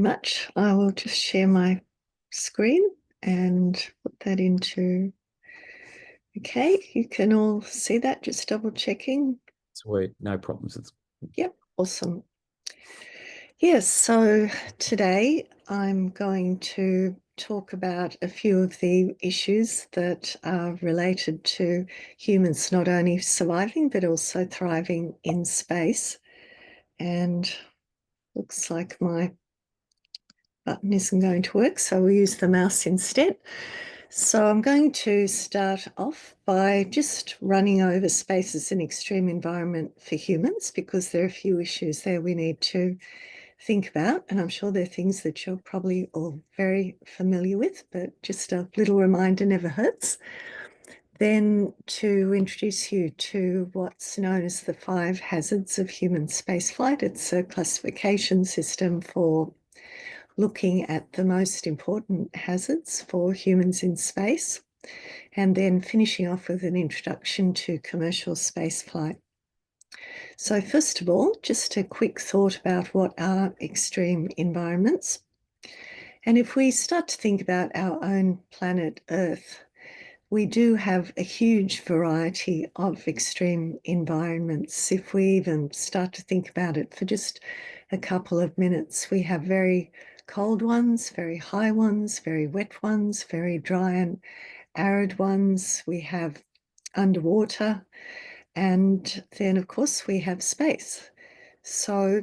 Much. I will just share my screen and put that into, okay, you can all see that, just double checking. Sweet, no problems. Yep, awesome. Yes, so today I'm going to talk about a few of the issues that are related to humans not only surviving but also thriving in space. And looks like my button isn't going to work, so we'll use the mouse instead. So I'm going to start off by just running over space as an extreme environment for humans, because there are a few issues there we need to think about, and I'm sure there are things that you're probably all very familiar with, but just a little reminder never hurts. Then to introduce you to what's known as the 5 hazards of human spaceflight. It's a classification system for looking at the most important hazards for humans in space, and then finishing off with an introduction to commercial spaceflight. So first of all, just a quick thought about what are extreme environments. And if we start to think about our own planet Earth, we do have a huge variety of extreme environments. If we even start to think about it for just a couple of minutes, we have very cold ones, very high ones, very wet ones, very dry and arid ones. We have underwater, and then of course we have space. So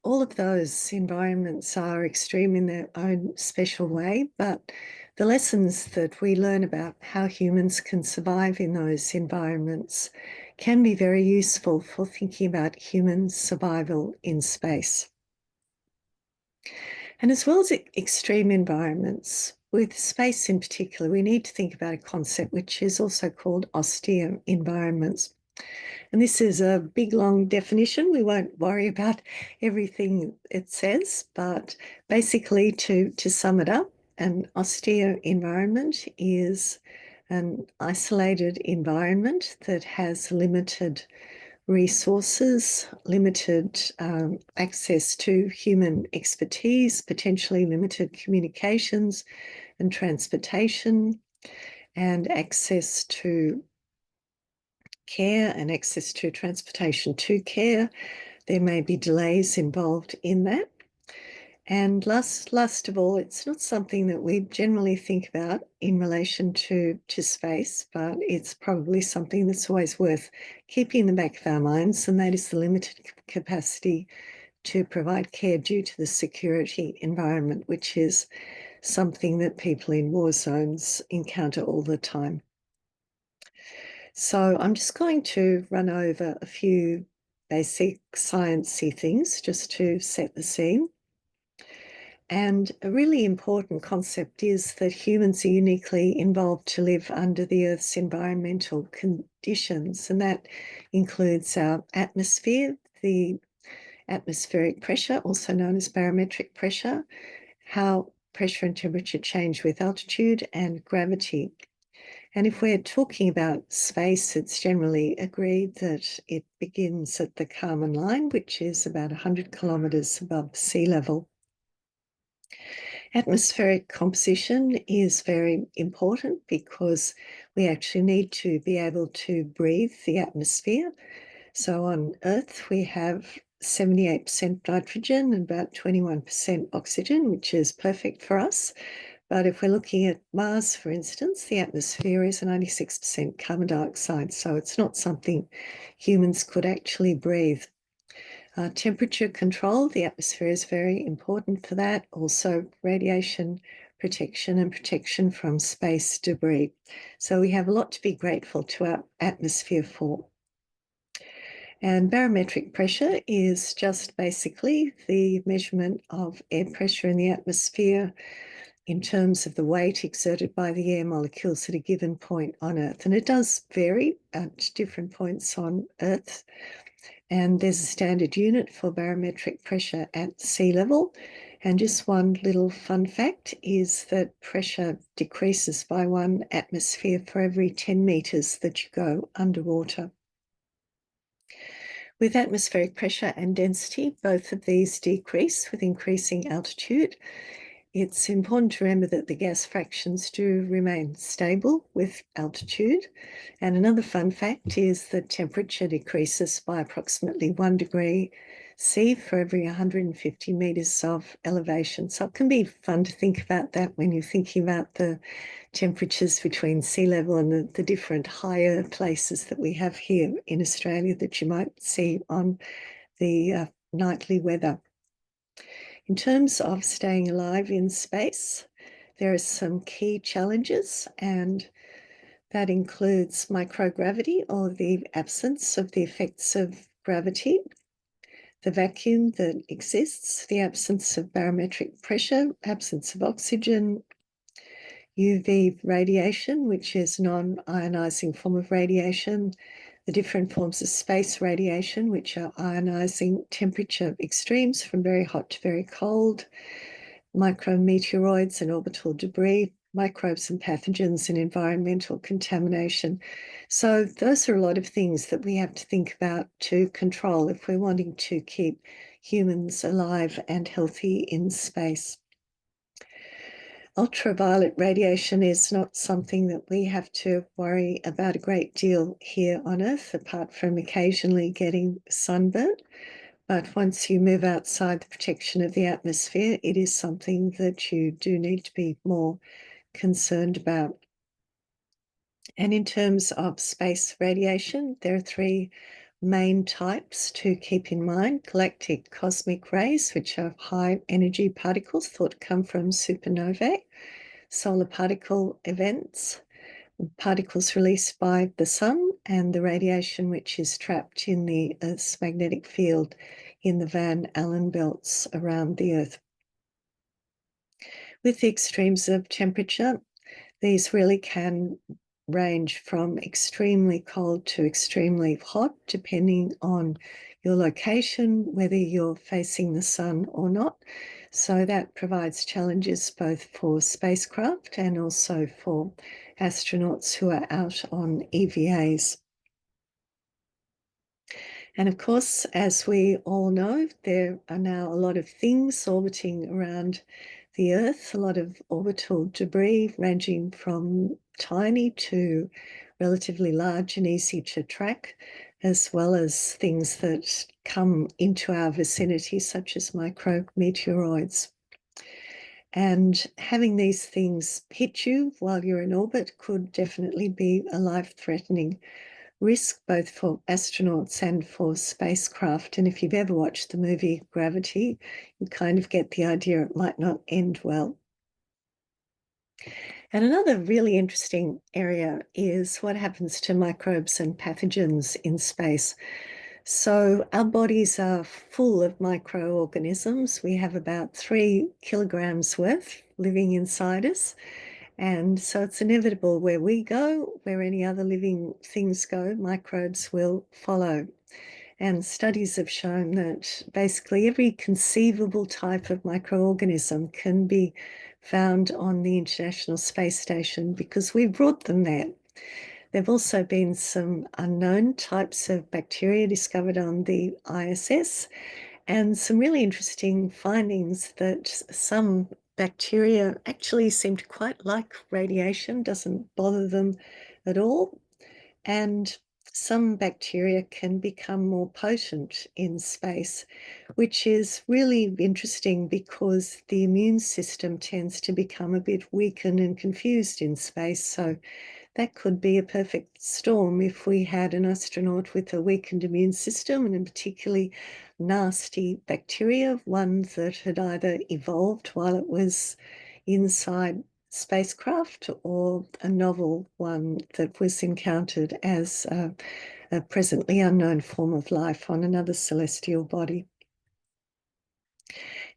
all of those environments are extreme in their own special way, but the lessons that we learn about how humans can survive in those environments can be very useful for thinking about human survival in space. And as well as extreme environments, with space in particular, we need to think about a concept which is also called austere environments. And this is a big, long definition. We won't worry about everything it says, but basically to sum it up, an austere environment is an isolated environment that has limited resources, limited access to human expertise, potentially limited communications and transportation, and access to care and access to transportation to care. There may be delays involved in that. And last of all, it's not something that we generally think about in relation to space, but it's probably something that's always worth keeping in the back of our minds, and that is the limited capacity to provide care due to the security environment, which is something that people in war zones encounter all the time. So I'm just going to run over a few basic sciencey things just to set the scene. And a really important concept is that humans are uniquely involved to live under the Earth's environmental conditions, and that includes our atmosphere, the atmospheric pressure, also known as barometric pressure, how pressure and temperature change with altitude, and gravity. And if we're talking about space, it's generally agreed that it begins at the Kármán line, which is about 100 kilometres above sea level. Atmospheric composition is very important because we actually need to be able to breathe the atmosphere. So on Earth, we have 78% nitrogen and about 21% oxygen, which is perfect for us. But if we're looking at Mars, for instance, the atmosphere is 96% carbon dioxide, so it's not something humans could actually breathe. Temperature control, the atmosphere is very important for that. Also radiation protection and protection from space debris. So we have a lot to be grateful to our atmosphere for. And barometric pressure is just basically the measurement of air pressure in the atmosphere in terms of the weight exerted by the air molecules at a given point on Earth. And it does vary at different points on Earth. And there's a standard unit for barometric pressure at sea level. And just one little fun fact is that pressure decreases by 1 atmosphere for every 10 meters that you go underwater. With atmospheric pressure and density, both of these decrease with increasing altitude. It's important to remember that the gas fractions do remain stable with altitude. And another fun fact is that temperature decreases by approximately 1 degree C for every 150 meters of elevation. So it can be fun to think about that when you're thinking about the temperatures between sea level and the different higher places that we have here in Australia that you might see on the nightly weather. In terms of staying alive in space, there are some key challenges, and that includes microgravity, or the absence of the effects of gravity, the vacuum that exists, the absence of barometric pressure, absence of oxygen, UV radiation, which is non-ionizing form of radiation, the different forms of space radiation, which are ionizing temperature extremes from very hot to very cold, micrometeoroids and orbital debris, microbes and pathogens, and environmental contamination. So those are a lot of things that we have to think about to control if we're wanting to keep humans alive and healthy in space. Ultraviolet radiation is not something that we have to worry about a great deal here on Earth, apart from occasionally getting sunburnt. But once you move outside the protection of the atmosphere, it is something that you do need to be more concerned about. And in terms of space radiation, there are three main types to keep in mind: galactic cosmic rays, which are high energy particles thought to come from supernovae; solar particle events, particles released by the sun; and the radiation which is trapped in the Earth's magnetic field in the Van Allen belts around the Earth. With the extremes of temperature, these really can range from extremely cold to extremely hot, depending on your location, whether you're facing the sun or not. So that provides challenges both for spacecraft and also for astronauts who are out on EVAs. And of course, as we all know, there are now a lot of things orbiting around the Earth, a lot of orbital debris ranging from tiny to relatively large and easy to track, as well as things that come into our vicinity, such as micrometeoroids. And having these things hit you while you're in orbit could definitely be a life-threatening risk, both for astronauts and for spacecraft. And if you've ever watched the movie Gravity, you kind of get the idea it might not end well. And another really interesting area is what happens to microbes and pathogens in space. So our bodies are full of microorganisms. We have about 3 kilograms worth living inside us. And so it's inevitable where we go, where any other living things go, microbes will follow. And studies have shown that basically every conceivable type of microorganism can be found on the International Space Station because we brought them there. There have also been some unknown types of bacteria discovered on the ISS, and some really interesting findings that some bacteria actually seem to quite like radiation, doesn't bother them at all. And some bacteria can become more potent in space, which is really interesting because the immune system tends to become a bit weakened and confused in space. So that could be a perfect storm if we had an astronaut with a weakened immune system, and a particularly nasty bacteria, one that had either evolved while it was inside spacecraft or a novel one that was encountered as a presently unknown form of life on another celestial body.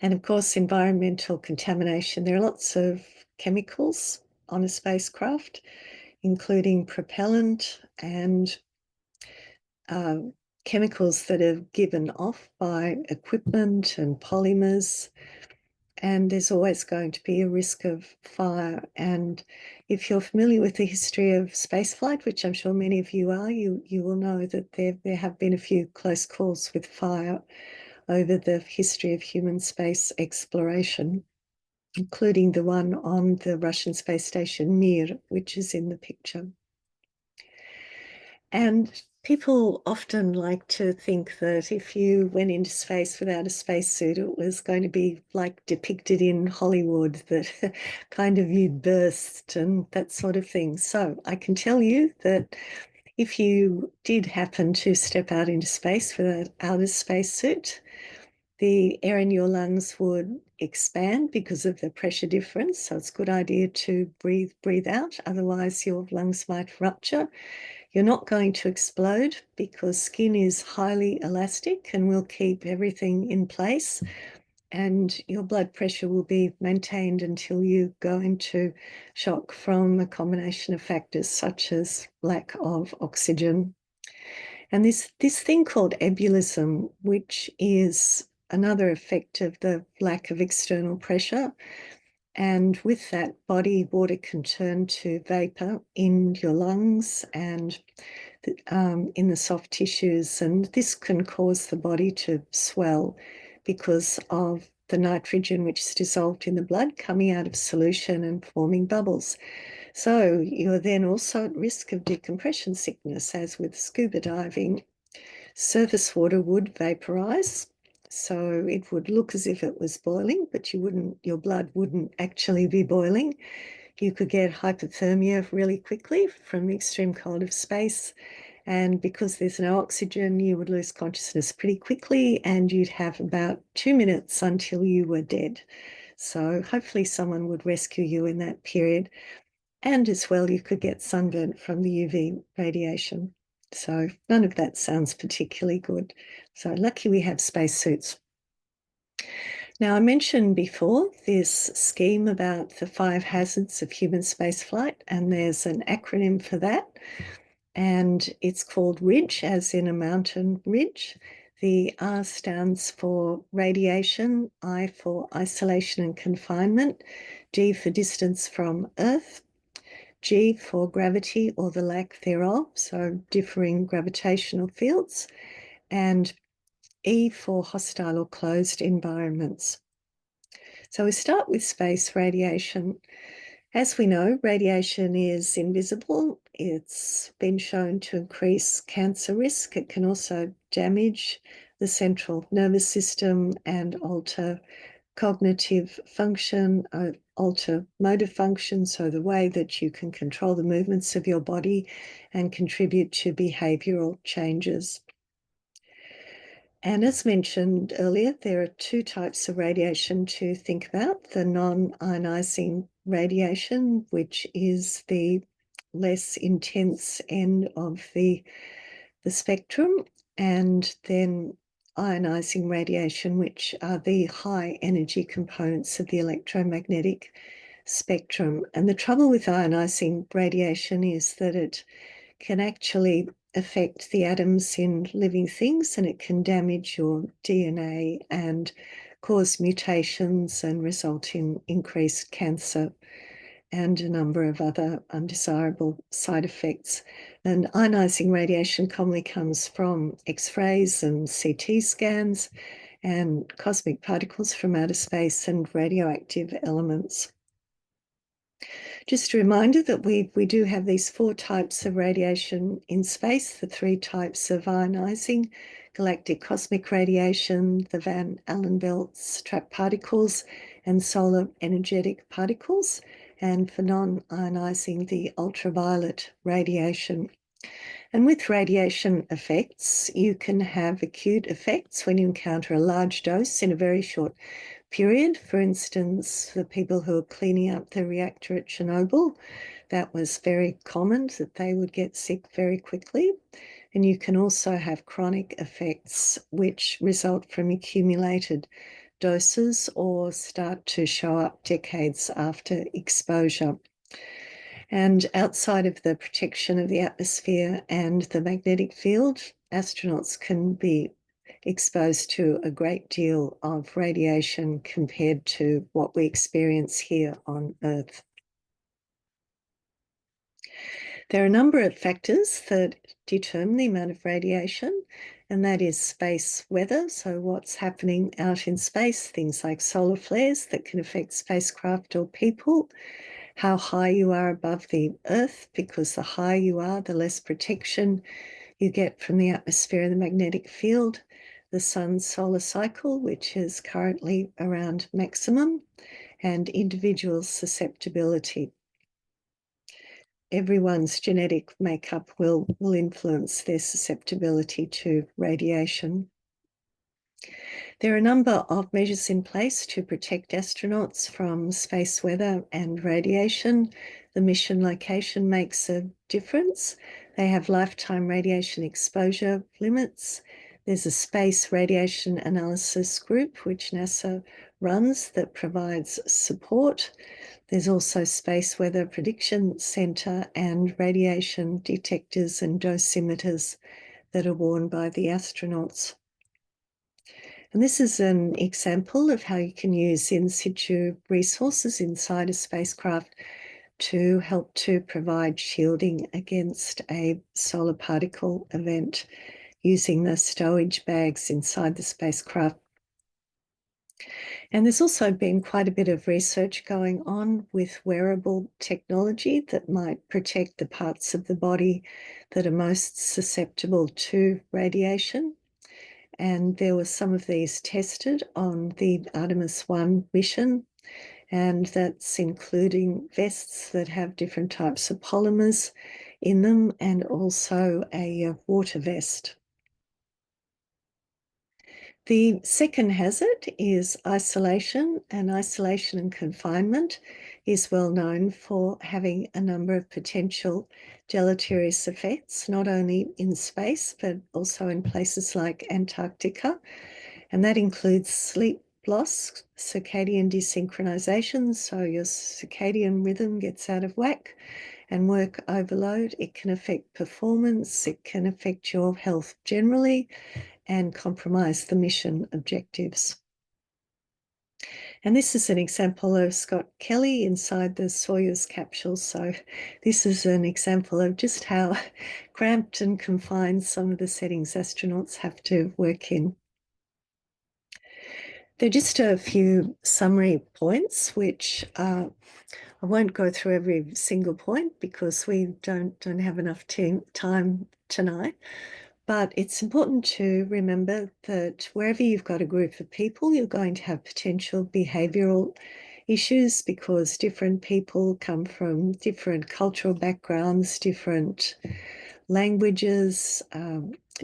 And of course, environmental contamination. There are lots of chemicals on a spacecraft, including propellant and chemicals that are given off by equipment and polymers and there's always going to be a risk of fire. And if you're familiar with the history of spaceflight, which I'm sure many of you are, you will know that there have been a few close calls with fire over the history of human space exploration, including the one on the Russian space station Mir, which is in the picture. And people often like to think that if you went into space without a spacesuit, it was going to be like depicted in Hollywood, that kind of you'd burst and that sort of thing. So I can tell you that if you did happen to step out into space without a spacesuit, the air in your lungs would expand because of the pressure difference. So it's a good idea to breathe out. Otherwise, your lungs might rupture. You're not going to explode because skin is highly elastic and will keep everything in place. And your blood pressure will be maintained until you go into shock from a combination of factors such as lack of oxygen. And this thing called ebulism, which is another effect of the lack of external pressure. And with that, body water can turn to vapor in your lungs and in the soft tissues. And this can cause the body to swell because of the nitrogen which is dissolved in the blood coming out of solution and forming bubbles. So you're then also at risk of decompression sickness, as with scuba diving. Surface water would vaporize, so it would look as if it was boiling, but your blood wouldn't actually be boiling. You could get hypothermia really quickly from the extreme cold of space, and because there's no oxygen, you would lose consciousness pretty quickly, and you'd have about 2 minutes until you were dead. So hopefully someone would rescue you in that period. And as well, you could get sunburnt from the UV radiation. So none of that sounds particularly good. So lucky we have spacesuits. Now, I mentioned before this scheme about the 5 hazards of human spaceflight, and there's an acronym for that, and it's called RIDGE, as in a mountain ridge. The R stands for radiation, I for isolation and confinement, D for distance from Earth, G for gravity or the lack thereof, so differing gravitational fields, and E for hostile or closed environments. So we start with space radiation. As we know, radiation is invisible. It's been shown to increase cancer risk. It can also damage the central nervous system and alter cognitive function, alter motor function, so the way that you can control the movements of your body and contribute to behavioral changes. And as mentioned earlier, there are 2 types of radiation to think about: the non-ionizing radiation, which is the less intense end of the spectrum, and then ionizing radiation, which are the high energy components of the electromagnetic spectrum. And the trouble with ionizing radiation is that it can actually affect the atoms in living things, and it can damage your DNA and cause mutations and result in increased cancer and a number of other undesirable side effects. And ionizing radiation commonly comes from X-rays and CT scans and cosmic particles from outer space and radioactive elements. Just a reminder that we do have these 4 types of radiation in space: the 3 types of ionizing, galactic cosmic radiation, the Van Allen belts, trapped particles, and solar energetic particles, and for non-ionizing, the ultraviolet radiation. And with radiation effects, you can have acute effects when you encounter a large dose in a very short period. For instance, the people who are cleaning up the reactor at Chernobyl, that was very common that they would get sick very quickly. And you can also have chronic effects which result from accumulated doses or start to show up decades after exposure. And outside of the protection of the atmosphere and the magnetic field, astronauts can be exposed to a great deal of radiation compared to what we experience here on Earth. There are a number of factors that determine the amount of radiation, and that is space weather, so what's happening out in space, things like solar flares that can affect spacecraft or people, how high you are above the Earth, because the higher you are, the less protection you get from the atmosphere and the magnetic field, the sun's solar cycle, which is currently around maximum, and individual susceptibility. Everyone's genetic makeup will influence their susceptibility to radiation. There are a number of measures in place to protect astronauts from space weather and radiation. The mission location makes a difference. They have lifetime radiation exposure limits. There's a space radiation analysis group, which NASA runs, that provides support. There's also Space Weather Prediction Center and radiation detectors and dosimeters that are worn by the astronauts. And this is an example of how you can use in situ resources inside a spacecraft to help to provide shielding against a solar particle event using the stowage bags inside the spacecraft. And there's also been quite a bit of research going on with wearable technology that might protect the parts of the body that are most susceptible to radiation. And there were some of these tested on the Artemis 1 mission, and that's including vests that have different types of polymers in them, and also a water vest. The second hazard is isolation, and isolation and confinement is well known for having a number of potential deleterious effects, not only in space, but also in places like Antarctica. And that includes sleep loss, circadian desynchronization, so your circadian rhythm gets out of whack, and work overload. It can affect performance, it can affect your health generally, and compromise the mission objectives. And this is an example of Scott Kelly inside the Soyuz capsule. So this is an example of just how cramped and confined some of the settings astronauts have to work in. There are just a few summary points, which I won't go through every single point because we don't have enough time tonight. But it's important to remember that wherever you've got a group of people, you're going to have potential behavioural issues because different people come from different cultural backgrounds, different languages,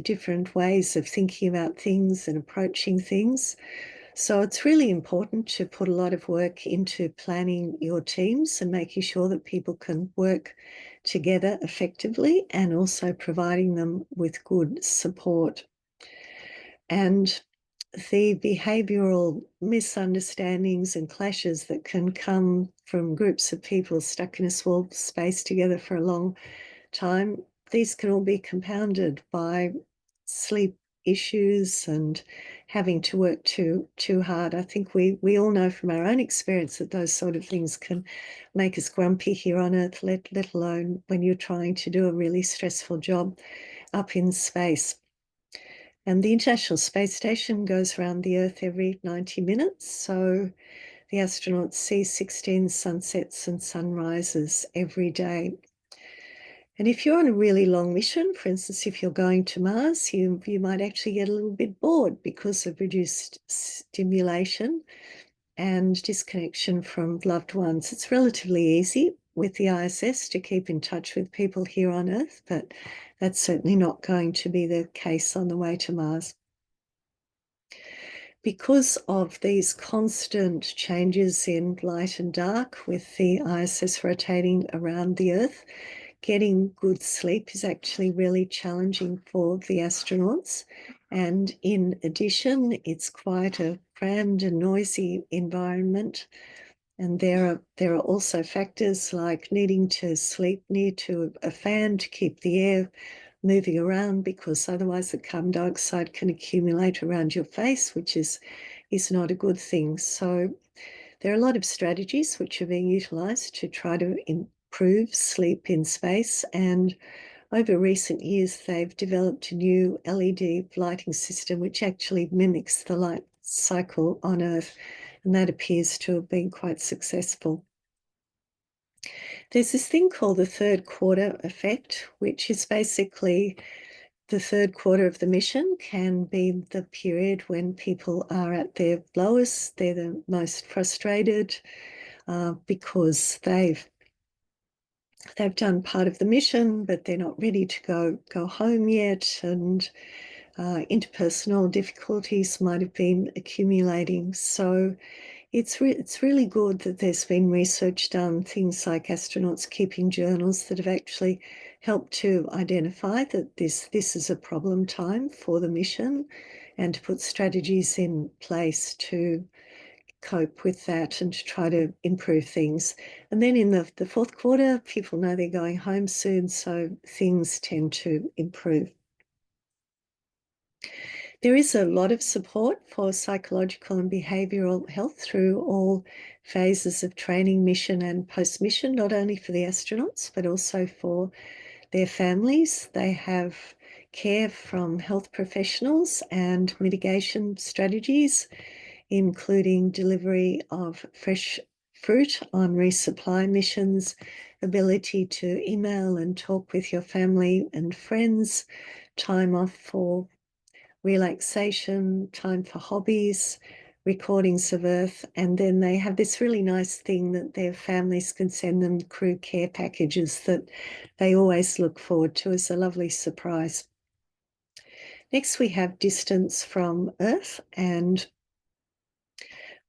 different ways of thinking about things and approaching things. So it's really important to put a lot of work into planning your teams and making sure that people can work together effectively, and also providing them with good support. And the behavioural misunderstandings and clashes that can come from groups of people stuck in a small space together for a long time, these can all be compounded by sleep issues and having to work too hard. I think we all know from our own experience that those sort of things can make us grumpy here on Earth, let alone when you're trying to do a really stressful job up in space. And the International Space Station goes around the Earth every 90 minutes, so the astronauts see 16 sunsets and sunrises every day. And if you're on a really long mission, for instance, if you're going to Mars, you might actually get a little bit bored because of reduced stimulation and disconnection from loved ones. It's relatively easy with the ISS to keep in touch with people here on Earth, but that's certainly not going to be the case on the way to Mars. Because of these constant changes in light and dark with the ISS rotating around the Earth, getting good sleep is actually really challenging for the astronauts. And in addition, it's quite a crammed and noisy environment. And there are also factors like needing to sleep near to a fan to keep the air moving around, because otherwise the carbon dioxide can accumulate around your face, which is not a good thing. So there are a lot of strategies which are being utilised to try to improve sleep in space, and over recent years they've developed a new LED lighting system which actually mimics the light cycle on Earth, and that appears to have been quite successful. There's this thing called the third quarter effect, which is basically the third quarter of the mission can be the period when people are at their lowest, they're the most frustrated because they've done part of the mission, but they're not ready to go home yet, and interpersonal difficulties might have been accumulating. So it's really good that there's been research done, things like astronauts keeping journals that have actually helped to identify that this is a problem time for the mission, and to put strategies in place to cope with that and to try to improve things. And then in the fourth quarter, people know they're going home soon, so things tend to improve. There is a lot of support for psychological and behavioural health through all phases of training, mission and post-mission, not only for the astronauts, but also for their families. They have care from health professionals and mitigation strategies, including delivery of fresh fruit on resupply missions, ability to email and talk with your family and friends, time off for relaxation, time for hobbies, recordings of Earth, and then they have this really nice thing that their families can send them crew care packages that they always look forward to as a lovely surprise. Next, we have distance from Earth, and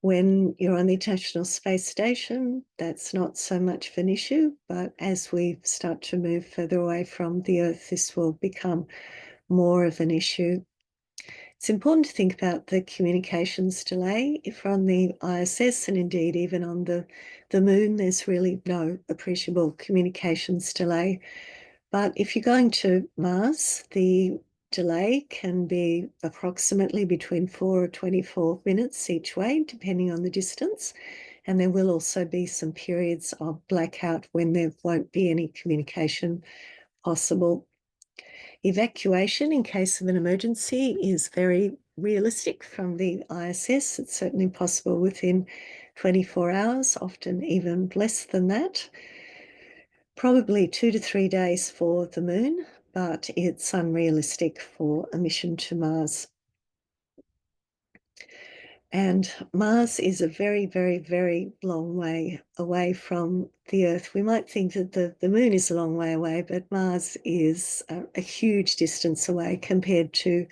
when you're on the International Space Station, that's not so much of an issue, but as we start to move further away from the Earth, this will become more of an issue. It's important to think about the communications delay. If we're on the ISS, and indeed even on the Moon, there's really no appreciable communications delay. But if you're going to Mars, the delay can be approximately between 4 or 24 minutes each way, depending on the distance. And there will also be some periods of blackout when there won't be any communication possible. Evacuation in case of an emergency is very realistic from the ISS. It's certainly possible within 24 hours, often even less than that. Probably 2 to 3 days for the Moon, but it's unrealistic for a mission to Mars. And Mars is a very, very, very long way away from the Earth. We might think that the Moon is a long way away, but Mars is a huge distance away compared to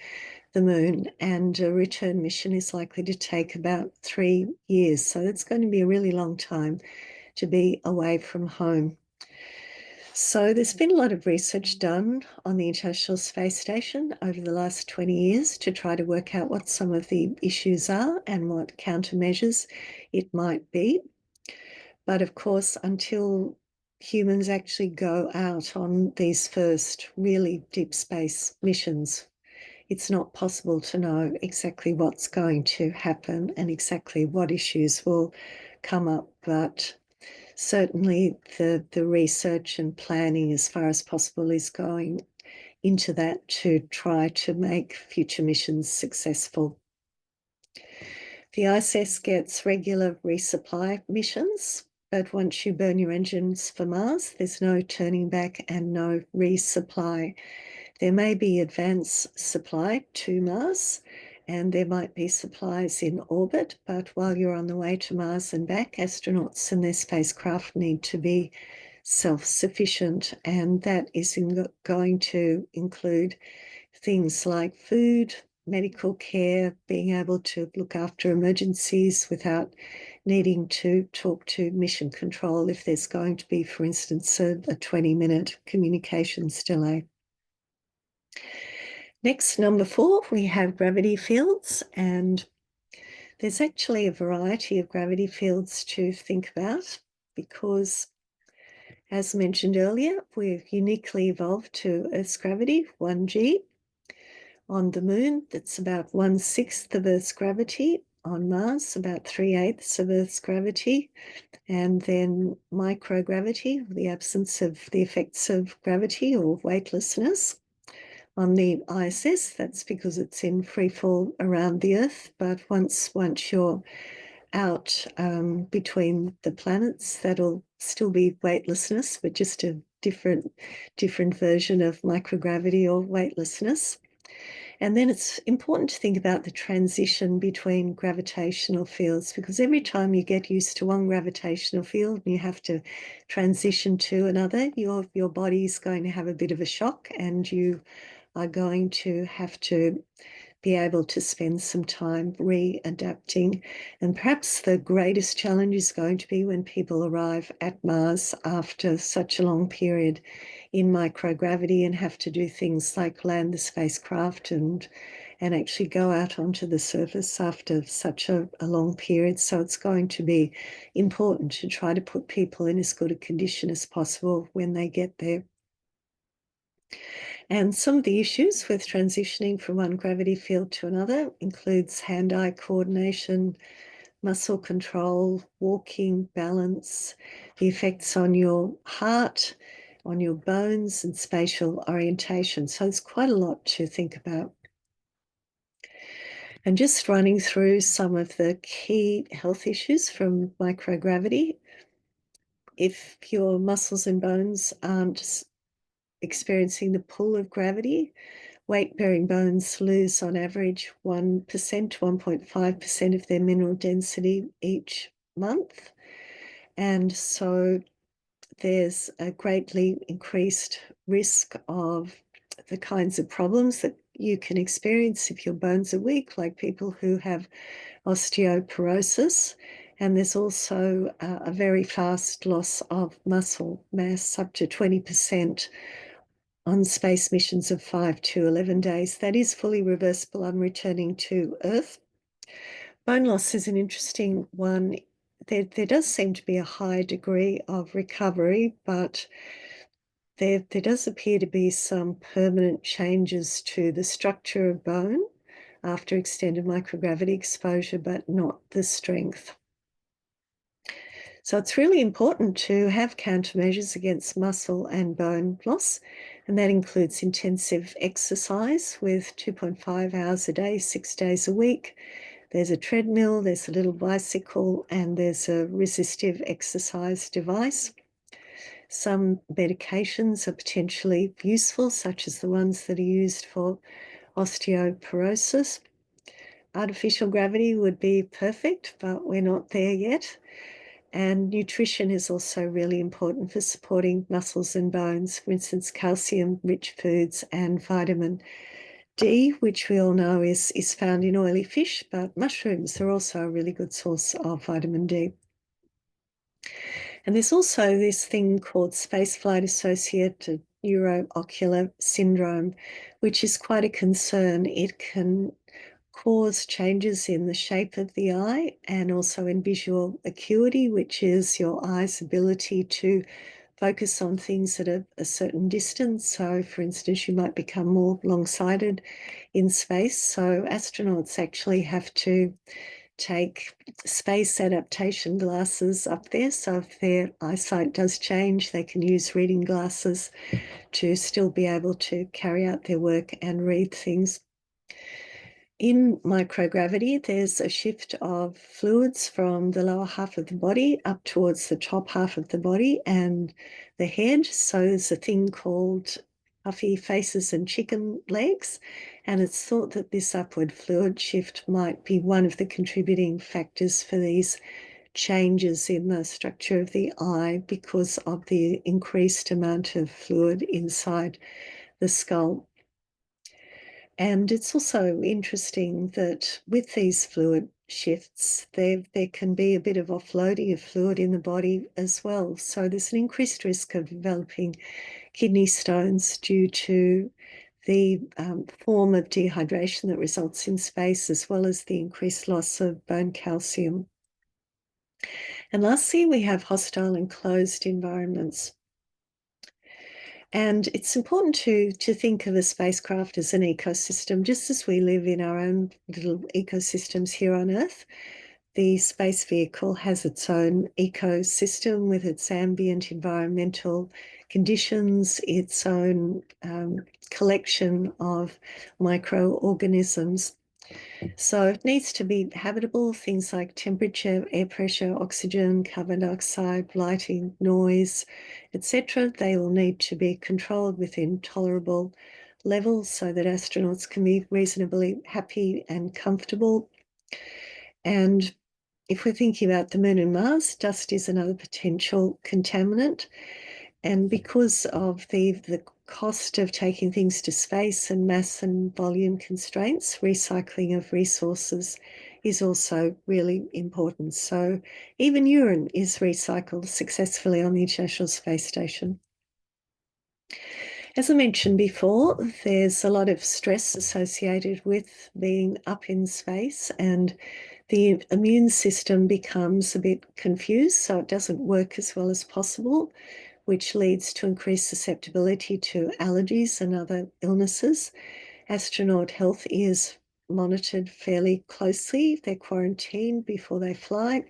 the Moon. And a return mission is likely to take about 3 years. So it's going to be a really long time to be away from home. So there's been a lot of research done on the International Space Station over the last 20 years to try to work out what some of the issues are and what countermeasures it might be. But of course, until humans actually go out on these first really deep space missions, it's not possible to know exactly what's going to happen and exactly what issues will come up. But certainly the research and planning as far as possible is going into that to try to make future missions successful. The ISS gets regular resupply missions, but once you burn your engines for Mars, there's no turning back and no resupply. There may be advance supply to Mars, and there might be supplies in orbit, but while you're on the way to Mars and back, astronauts and their spacecraft need to be self-sufficient, and that is going to include things like food, medical care, being able to look after emergencies without needing to talk to mission control if there's going to be, for instance, a 20-minute communications delay. Next, number 4, we have gravity fields, and there's actually a variety of gravity fields to think about, because As mentioned earlier, we've uniquely evolved to Earth's gravity, 1g. On the moon, that's about 1/6 of Earth's gravity. On Mars, about 3/8 of Earth's gravity. And then microgravity, the absence of the effects of gravity or weightlessness. On the ISS, that's because it's in free fall around the Earth. But once you're out between the planets, that'll still be weightlessness, but just a different version of microgravity or weightlessness. And then it's important to think about the transition between gravitational fields, because every time you get used to one gravitational field and you have to transition to another, your body's going to have a bit of a shock, and you are going to have to be able to spend some time readapting. And perhaps the greatest challenge is going to be when people arrive at Mars after such a long period in microgravity and have to do things like land the spacecraft and actually go out onto the surface after such a long period. So it's going to be important to try to put people in as good a condition as possible when they get there. And some of the issues with transitioning from one gravity field to another includes hand-eye coordination, muscle control, walking, balance, the effects on your heart, on your bones, and spatial orientation. So it's quite a lot to think about. And just running through some of the key health issues from microgravity. If your muscles and bones aren't experiencing the pull of gravity, weight-bearing bones lose on average 1% to 1.5% of their mineral density each month. And so there's a greatly increased risk of the kinds of problems that you can experience if your bones are weak, like people who have osteoporosis. And there's also a very fast loss of muscle mass, up to 20% on space missions of 5 to 11 days. That is fully reversible on returning to Earth. Bone loss is an interesting one. There does seem to be a high degree of recovery, but there does appear to be some permanent changes to the structure of bone after extended microgravity exposure, but not the strength. So it's really important to have countermeasures against muscle and bone loss, and that includes intensive exercise with 2.5 hours a day, 6 days a week. There's a treadmill, there's a little bicycle, and there's a resistive exercise device. Some medications are potentially useful, such as the ones that are used for osteoporosis. Artificial gravity would be perfect, but we're not there yet. And nutrition is also really important for supporting muscles and bones. For instance, calcium-rich foods and vitamin D, which we all know is found in oily fish, but mushrooms are also a really good source of vitamin D. And there's also this thing called spaceflight-associated neuroocular syndrome, which is quite a concern. It can cause changes in the shape of the eye and also in visual acuity, which is your eye's ability to focus on things at a certain distance. So, for instance, you might become more long-sighted in space. So astronauts actually have to take space adaptation glasses up there. So if their eyesight does change, they can use reading glasses to still be able to carry out their work and read things. In microgravity, there's a shift of fluids from the lower half of the body up towards the top half of the body and the head. So there's a thing called puffy faces and chicken legs. And it's thought that this upward fluid shift might be one of the contributing factors for these changes in the structure of the eye because of the increased amount of fluid inside the skull. And it's also interesting that with these fluid shifts, there can be a bit of offloading of fluid in the body as well. So there's an increased risk of developing kidney stones due to the form of dehydration that results in space, as well as the increased loss of bone calcium. And lastly, we have hostile and closed environments. And it's important to think of a spacecraft as an ecosystem, just as we live in our own little ecosystems here on Earth. The space vehicle has its own ecosystem with its ambient environmental conditions, its own collection of microorganisms. So it needs to be habitable, things like temperature, air pressure, oxygen, carbon dioxide, lighting, noise, etc. They will need to be controlled within tolerable levels so that astronauts can be reasonably happy and comfortable. And if we're thinking about the Moon and Mars, dust is another potential contaminant. And because of the cost of taking things to space and mass and volume constraints, recycling of resources is also really important. So even urine is recycled successfully on the International Space Station. As I mentioned before, there's a lot of stress associated with being up in space, and the immune system becomes a bit confused, so it doesn't work as well as possible, which leads to increased susceptibility to allergies and other illnesses. Astronaut health is monitored fairly closely. They're quarantined before they fly.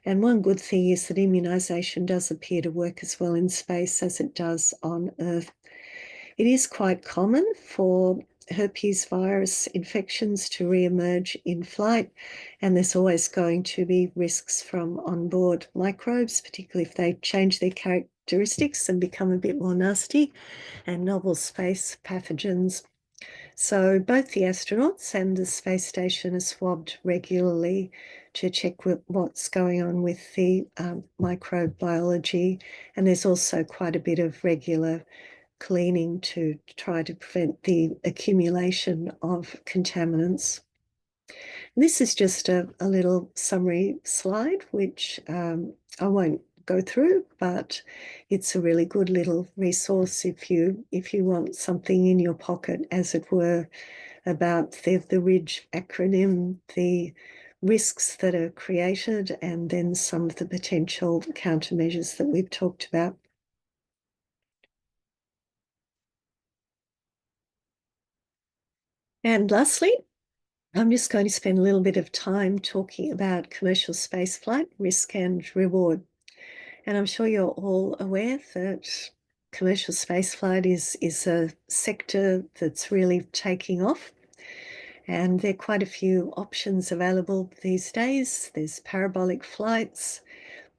And one good thing is that immunization does appear to work as well in space as it does on Earth. It is quite common for herpes virus infections to re-emerge in flight, and there's always going to be risks from onboard microbes, particularly if they change their characteristics and become a bit more nasty, and novel space pathogens. So both the astronauts and the space station are swabbed regularly to check what's going on with the microbiology, and there's also quite a bit of regular cleaning to try to prevent the accumulation of contaminants. This is just a little summary slide, which I won't go through, but it's a really good little resource if you want something in your pocket, as it were, about the RIDGE acronym, the risks that are created, and then some of the potential countermeasures that we've talked about. And lastly, I'm just going to spend a little bit of time talking about commercial spaceflight, risk and reward. And I'm sure you're all aware that commercial spaceflight is a sector that's really taking off. And there are quite a few options available these days. There's parabolic flights.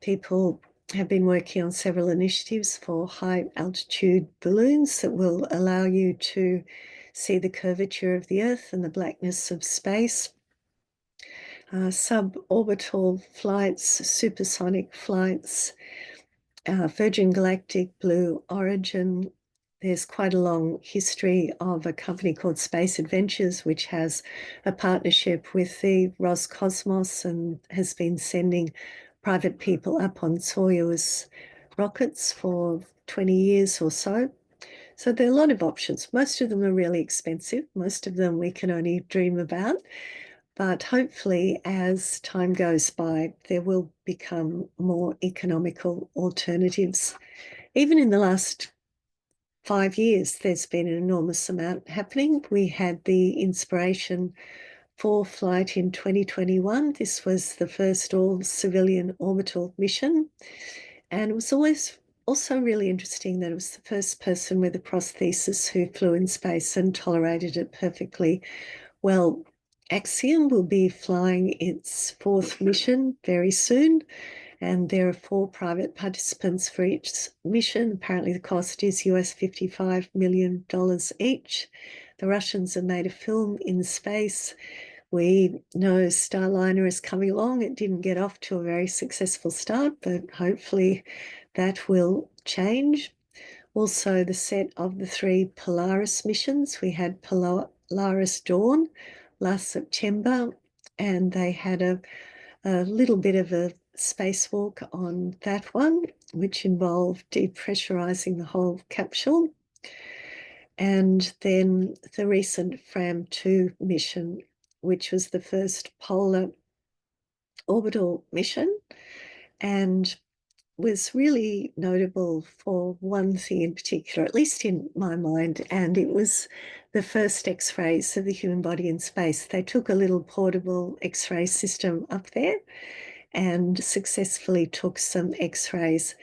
People have been working on several initiatives for high altitude balloons that will allow you to see the curvature of the Earth and the blackness of space. Suborbital flights, supersonic flights, Virgin Galactic, Blue Origin. There's quite a long history of a company called Space Adventures, which has a partnership with the Roscosmos and has been sending private people up on Soyuz rockets for 20 years or so. So there are a lot of options. Most of them are really expensive. Most of them we can only dream about. But hopefully, as time goes by, there will become more economical alternatives. Even in the last 5 years, there's been an enormous amount happening. We had the Inspiration 4 flight in 2021. This was the first all-civilian orbital mission. And it was always also really interesting that it was the first person with a prosthesis who flew in space and tolerated it perfectly well. Axiom will be flying its 4th mission very soon, and there are 4 private participants for each mission. Apparently the cost is US $55 million each. The Russians have made a film in space. We know Starliner is coming along. It didn't get off to a very successful start, but hopefully that will change. Also, the set of the 3 Polaris missions. We had Polaris Dawn last September, and they had a little bit of a spacewalk on that one, which involved depressurizing the whole capsule. And then the recent FRAM-2 mission, which was the first polar orbital mission. And was really notable for one thing in particular, at least in my mind, and it was the first X-rays of the human body in space. They took a little portable X-ray system up there and successfully took some X-rays.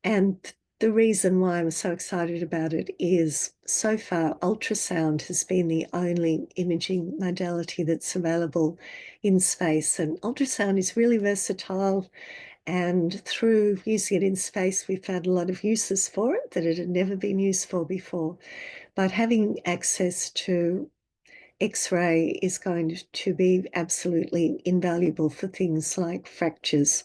And the reason why I'm so excited about it is so far ultrasound has been the only imaging modality that's available in space. And ultrasound is really versatile. And through using it in space, we found a lot of uses for it that it had never been used for before. But having access to X-ray is going to be absolutely invaluable for things like fractures.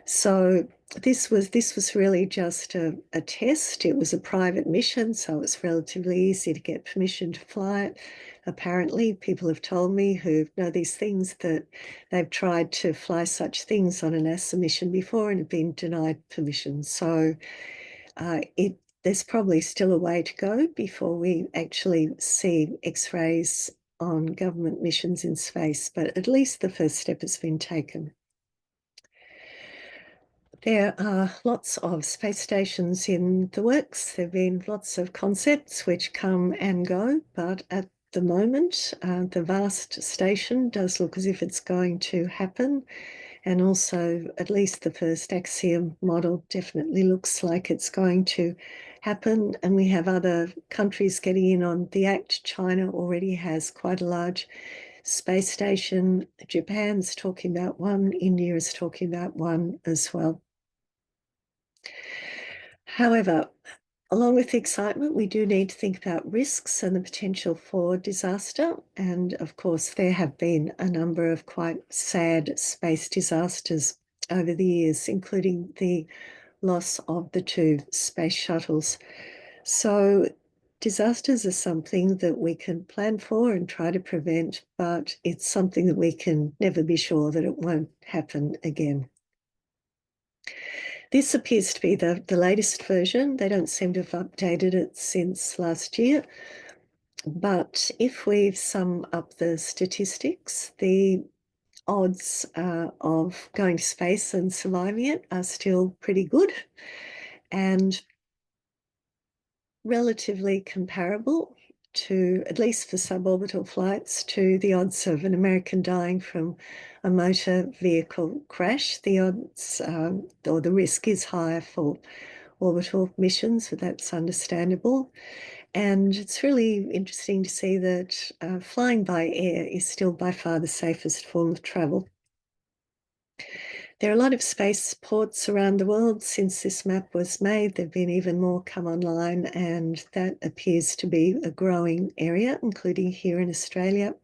So this was really just a test. It was a private mission, so it was relatively easy to get permission to fly it. Apparently, people have told me who know these things that they've tried to fly such things on a NASA mission before and have been denied permission. So there's probably still a way to go before we actually see X-rays on government missions in space, but at least the first step has been taken. There are lots of space stations in the works. There have been lots of concepts which come and go, but at the moment, the vast station does look as if it's going to happen. And also, at least the first Axiom model definitely looks like it's going to happen. And we have other countries getting in on the act. China already has quite a large space station. Japan's talking about one. India is talking about one as well. However, along with the excitement, we do need to think about risks and the potential for disaster. And of course, there have been a number of quite sad space disasters over the years, including the loss of the two space shuttles. So disasters are something that we can plan for and try to prevent, but it's something that we can never be sure that it won't happen again. This appears to be the latest version. They don't seem to have updated it since last year. But if we sum up the statistics, the odds of going to space and surviving it are still pretty good and relatively comparable to, at least for suborbital flights, to the odds of an American dying from a motor vehicle crash. The odds or the risk is higher for orbital missions, but that's understandable. And it's really interesting to see that flying by air is still by far the safest form of travel. There are a lot of spaceports around the world since this map was made. There have been even more come online, and that appears to be a growing area, including here in Australia.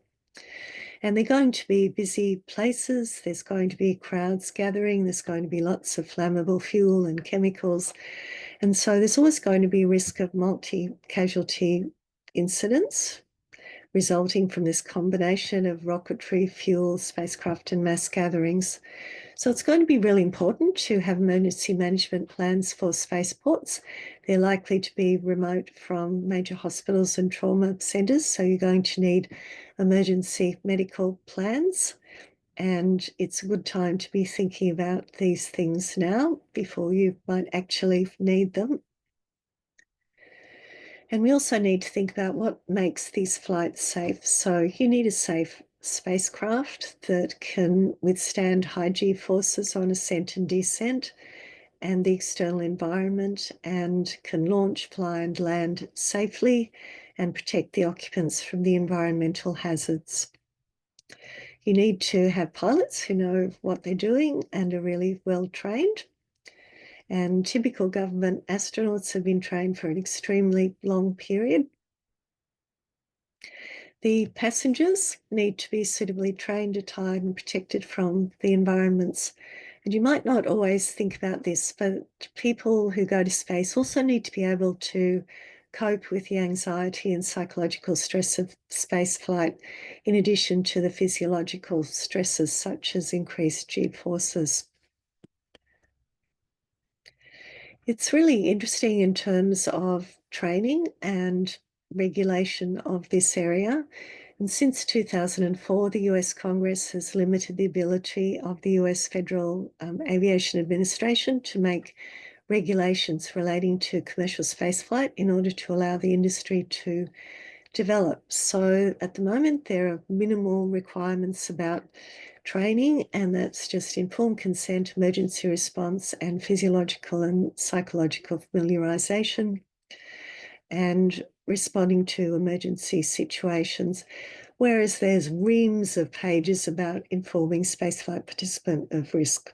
And they're going to be busy places. There's going to be crowds gathering. There's going to be lots of flammable fuel and chemicals. And so there's always going to be a risk of multi-casualty incidents resulting from this combination of rocketry, fuel, spacecraft, and mass gatherings. So it's going to be really important to have emergency management plans for spaceports. They're likely to be remote from major hospitals and trauma centres, so you're going to need emergency medical plans. And it's a good time to be thinking about these things now before you might actually need them. And we also need to think about what makes these flights safe. So you need a safe spacecraft that can withstand high G forces on ascent and descent and the external environment, and can launch, fly, and land safely and protect the occupants from the environmental hazards. You need to have pilots who know what they're doing and are really well trained. And typical government astronauts have been trained for an extremely long period. The passengers need to be suitably trained, attired, and protected from the environments. And you might not always think about this, but people who go to space also need to be able to cope with the anxiety and psychological stress of space flight, in addition to the physiological stresses such as increased G forces. It's really interesting in terms of training and regulation of this area. And since 2004, the US Congress has limited the ability of the US Federal Aviation Administration to make regulations relating to commercial spaceflight in order to allow the industry to develop. So at the moment, there are minimal requirements about training, and that's just informed consent, emergency response, and physiological and psychological familiarization, and responding to emergency situations, whereas there's reams of pages about informing spaceflight participant of risk.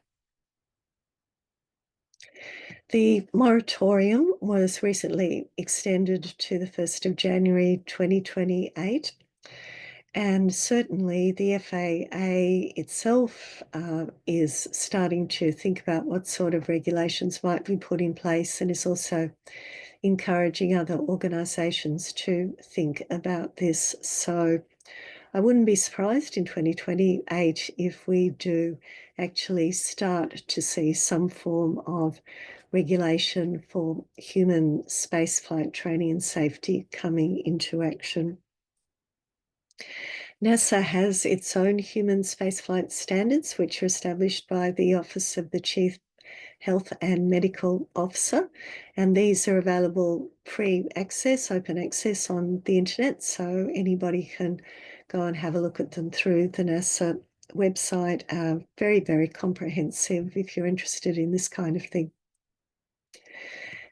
The moratorium was recently extended to the 1st of January 2028. And certainly the FAA itself is starting to think about what sort of regulations might be put in place, and is also encouraging other organisations to think about this. So I wouldn't be surprised in 2028 if we do actually start to see some form of regulation for human spaceflight training and safety coming into action. NASA has its own human spaceflight standards, which are established by the Office of the Chief Health and Medical Officer, and these are available free access, open access on the internet, so anybody can go and have a look at them through the NASA website. Very, very comprehensive if you're interested in this kind of thing.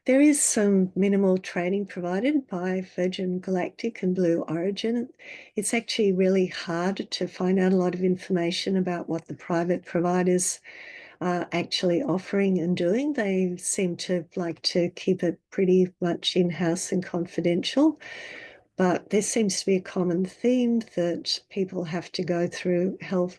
There is some minimal training provided by Virgin Galactic and Blue Origin. It's actually really hard to find out a lot of information about what the private providers are actually offering and doing. They seem to like to keep it pretty much in-house and confidential, but there seems to be a common theme that people have to go through health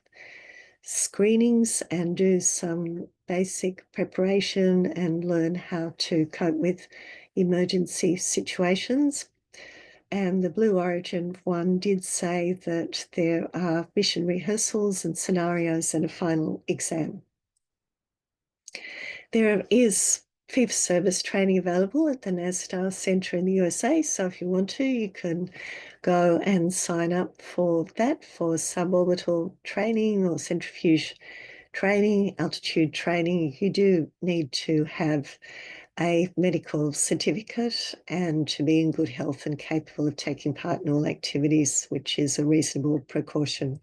screenings and do some basic preparation and learn how to cope with emergency situations. And the Blue Origin one did say that there are mission rehearsals and scenarios and a final exam. There is fee-for-service training available at the NASDAR Centre in the USA. So if you want to, you can go and sign up for that, for suborbital training or centrifuge training, altitude training. You do need to have a medical certificate and to be in good health and capable of taking part in all activities, which is a reasonable precaution.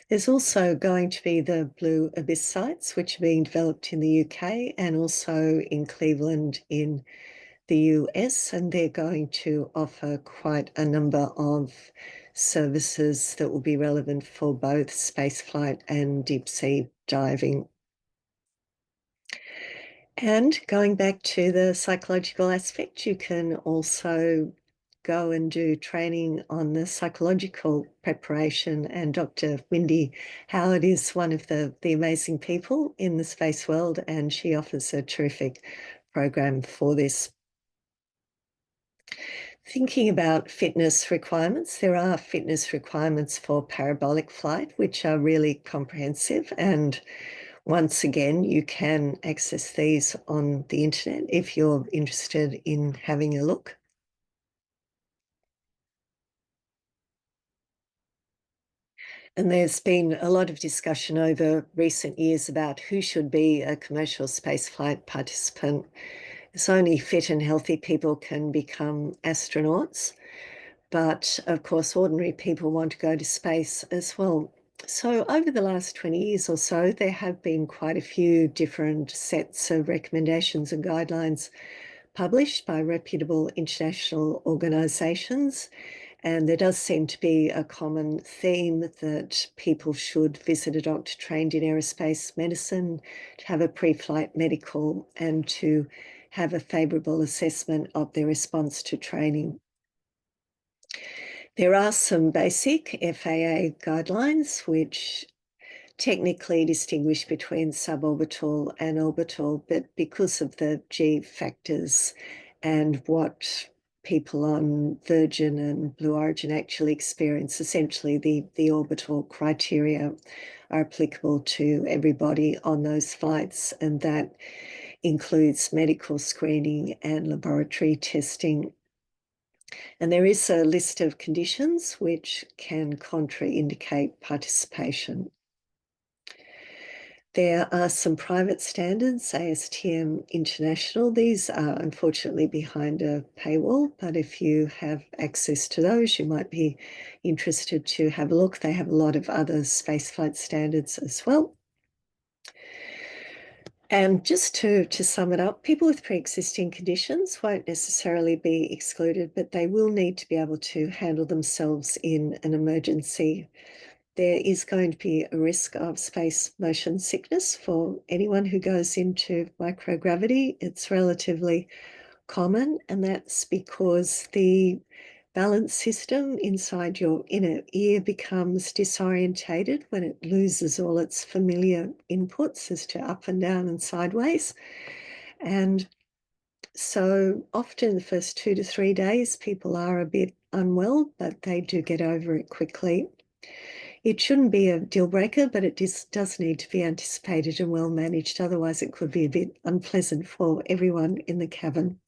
There's also going to be the Blue Abyss sites, which are being developed in the UK and also in Cleveland in the US, and they're going to offer quite a number of services that will be relevant for both spaceflight and deep sea diving. And going back to the psychological aspect, you can also go and do training on the psychological preparation. And Dr. Wendy Howard is one of the amazing people in the space world, and she offers a terrific program for this. Thinking about fitness requirements, there are fitness requirements for parabolic flight, which are really comprehensive. And once again, you can access these on the internet if you're interested in having a look. And there's been a lot of discussion over recent years about who should be a commercial spaceflight participant. It's only fit and healthy people can become astronauts, but of course, ordinary people want to go to space as well. So over the last 20 years or so, there have been quite a few different sets of recommendations and guidelines published by reputable international organisations. And there does seem to be a common theme that people should visit a doctor trained in aerospace medicine, to have a pre-flight medical, and to have a favourable assessment of their response to training. There are some basic FAA guidelines which technically distinguish between suborbital and orbital, but because of the G factors and what people on Virgin and Blue Origin actually experience, essentially the orbital criteria are applicable to everybody on those flights, and that includes medical screening and laboratory testing. And there is a list of conditions which can contraindicate participation. There are some private standards, ASTM International. These are unfortunately behind a paywall, but if you have access to those, you might be interested to have a look. They have a lot of other spaceflight standards as well. And just to sum it up, people with pre-existing conditions won't necessarily be excluded, but they will need to be able to handle themselves in an emergency. There is going to be a risk of space motion sickness for anyone who goes into microgravity. It's relatively common, and that's because the balance system inside your inner ear becomes disorientated when it loses all its familiar inputs as to up and down and sideways. And so often the first 2 to 3 days, people are a bit unwell, but they do get over it quickly. It shouldn't be a deal breaker, but it does need to be anticipated and well managed. Otherwise, it could be a bit unpleasant for everyone in the cabin.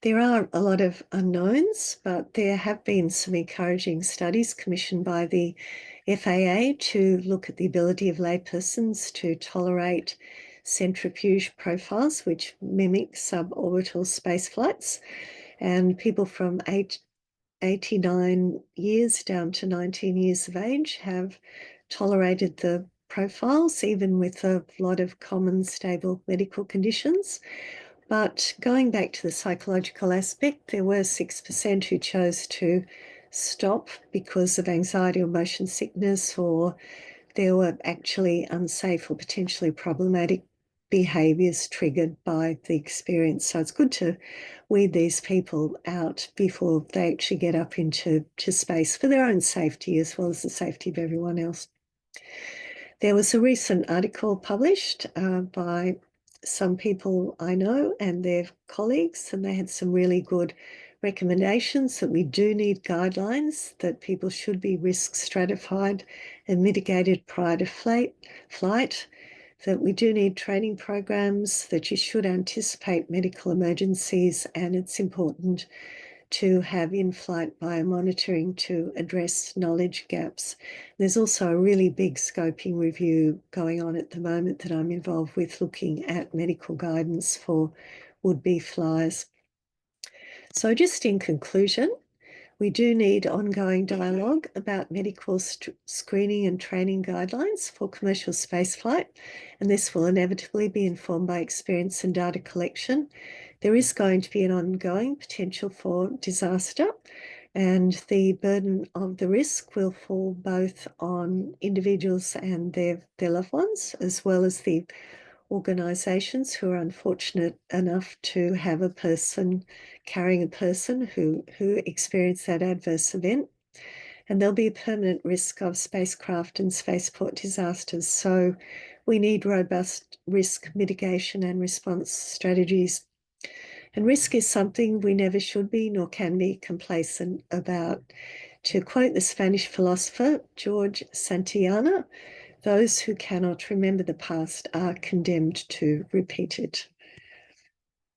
There are a lot of unknowns, but there have been some encouraging studies commissioned by the FAA to look at the ability of laypersons to tolerate centrifuge profiles, which mimic suborbital space flights. And people from 89 years down to 19 years of age have tolerated the profiles, even with a lot of common stable medical conditions. But going back to the psychological aspect, there were 6% who chose to stop because of anxiety or motion sickness, or there were actually unsafe or potentially problematic behaviours triggered by the experience. So it's good to weed these people out before they actually get up into space for their own safety as well as the safety of everyone else. There was a recent article published by some people I know and their colleagues, and they had some really good recommendations that we do need guidelines, that people should be risk stratified and mitigated prior to flight, that we do need training programs, that you should anticipate medical emergencies, and it's important to have in-flight biomonitoring to address knowledge gaps. There's also a really big scoping review going on at the moment that I'm involved with, looking at medical guidance for would-be flyers. So just in conclusion, we do need ongoing dialogue about medical screening and training guidelines for commercial spaceflight, and this will inevitably be informed by experience and data collection. There is going to be an ongoing potential for disaster, and the burden of the risk will fall both on individuals and their loved ones, as well as the organisations who are unfortunate enough to have a person carrying a person who experienced that adverse event. And there'll be a permanent risk of spacecraft and spaceport disasters. So we need robust risk mitigation and response strategies. And risk is something we never should be nor can be complacent about. To quote the Spanish philosopher George Santayana, those who cannot remember the past are condemned to repeat it.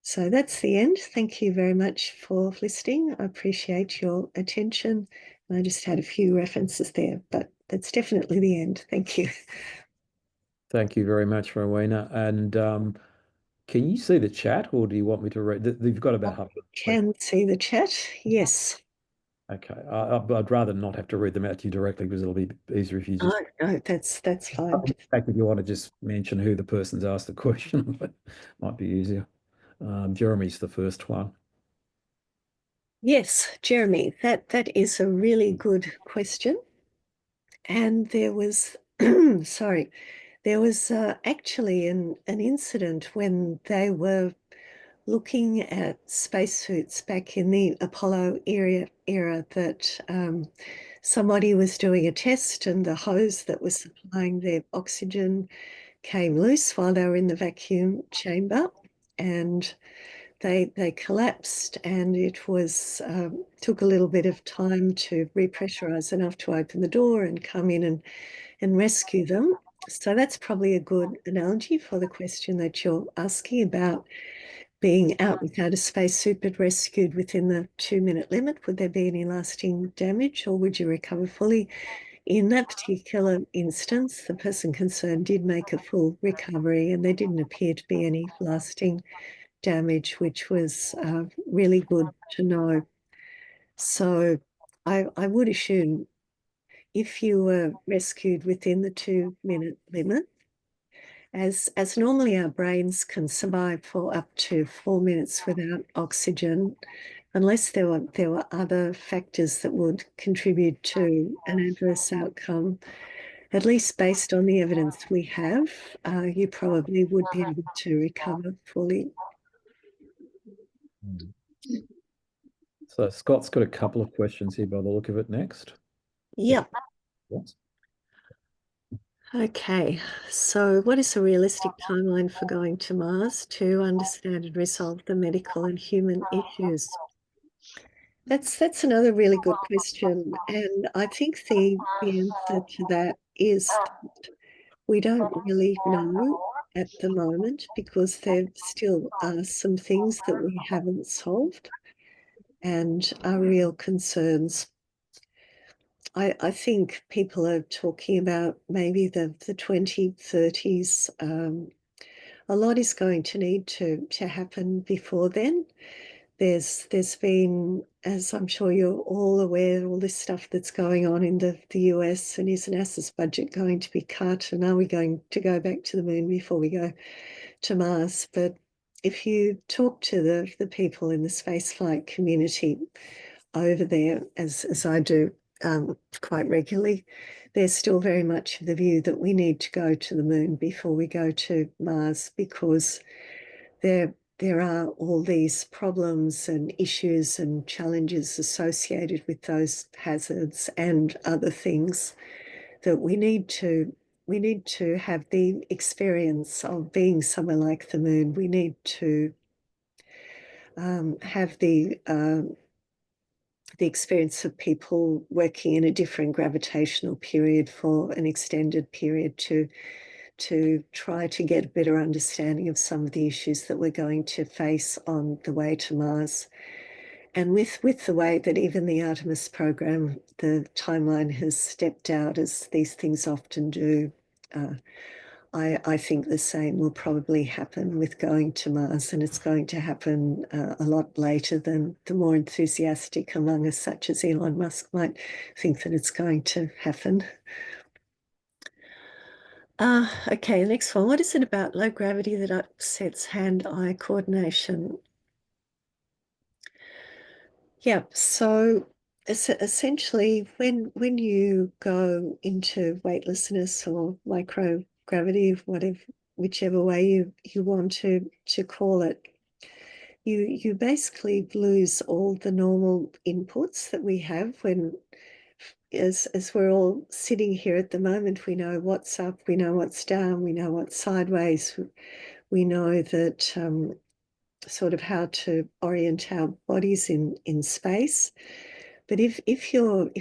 So that's the end. Thank you very much for listening. I appreciate your attention. I just had a few references there, but that's definitely the end. Thank you. Thank you very much, Rowena. And can you see the chat, or do you want me to read? You've got about half. Can see the chat. Yes. Okay. I'd rather not have to read them out to you directly because it'll be easier if you just. Oh, no, that's fine. In fact, if you want to just mention who the person's asked the question, but might be easier. Jeremy's the first one. Yes, Jeremy, that is a really good question. And there was, sorry, there was actually an incident when they were looking at spacesuits back in the Apollo era that somebody was doing a test and the hose that was supplying their oxygen came loose while they were in the vacuum chamber, and they collapsed, and it was took a little bit of time to repressurize enough to open the door and come in and rescue them. So that's probably a good analogy for the question that you're asking about being out without a spacesuit but rescued within the 2-minute limit, would there be any lasting damage, or would you recover fully? In that particular instance, the person concerned did make a full recovery and there didn't appear to be any lasting damage, which was really good to know. So I would assume if you were rescued within the 2-minute limit, as normally our brains can survive for up to 4 minutes without oxygen, unless there were other factors that would contribute to an adverse outcome, at least based on the evidence we have, you probably would be able to recover fully. Mm. So Scott's got a couple of questions here by the look of it next. Yeah. Okay. So what is a realistic timeline for going to Mars to understand and resolve the medical and human issues? That's another really good question. And I think the answer to that is we don't really know at the moment because there still are some things that we haven't solved and are real concerns. I think people are talking about maybe the 2030s. A lot is going to need to happen before then. There's been, as I'm sure you're all aware, all this stuff that's going on in the US, and is NASA's budget going to be cut? And are we going to go back to the moon before we go to Mars? But if you talk to the people in the spaceflight community over there, as I do quite regularly, they're still very much of the view that we need to go to the moon before we go to Mars, because there are all these problems and issues and challenges associated with those hazards and other things that we need to have the experience of being somewhere like the moon. We need to have the experience of people working in a different gravitational period for an extended period to try to get a better understanding of some of the issues that we're going to face on the way to Mars. And with the way that even the Artemis program, the timeline has stepped out, as these things often do, I think the same will probably happen with going to Mars, and it's going to happen a lot later than the more enthusiastic among us, such as Elon Musk, might think that it's going to happen. Okay, next one. What is it about low gravity that upsets hand-eye coordination? Yeah, so essentially, when you go into weightlessness or microgravity, whatever, whichever way you want to call it, you basically lose all the normal inputs that we have when, as we're all sitting here at the moment, we know what's up, we know what's down, we know what's sideways, we know that sort of how to orient our bodies in space. But if you're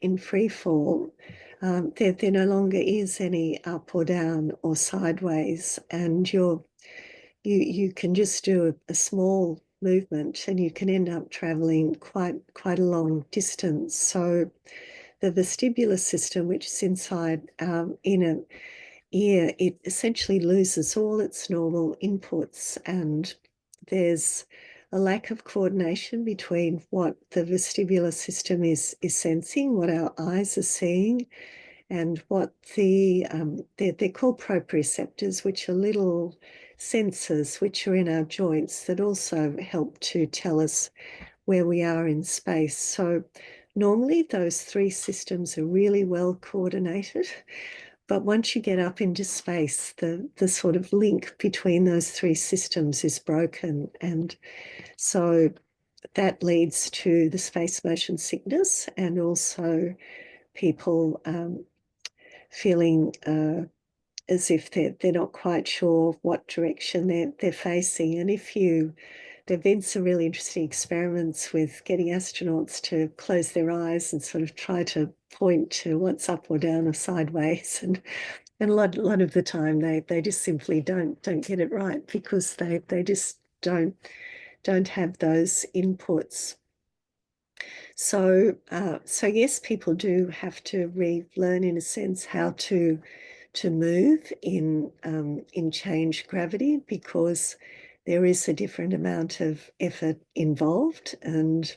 in free fall, there no longer is any up or down or sideways, and you can just do a small movement and you can end up traveling quite a long distance. So the vestibular system, which is inside our inner ear, it essentially loses all its normal inputs, and there's a lack of coordination between what the vestibular system is sensing, what our eyes are seeing, and what they're called proprioceptors, which are little sensors which are in our joints that also help to tell us where we are in space. So normally those three systems are really well coordinated. But once you get up into space, the sort of link between those three systems is broken. And so that leads to the space motion sickness, and also people feeling as if they're not quite sure what direction they're facing. And there've been some really interesting experiments with getting astronauts to close their eyes and sort of try to point to what's up or down or sideways. And a lot of the time they just simply don't get it right, because they just don't have those inputs. So yes, people do have to relearn, in a sense, how to move in change gravity, because there is a different amount of effort involved. And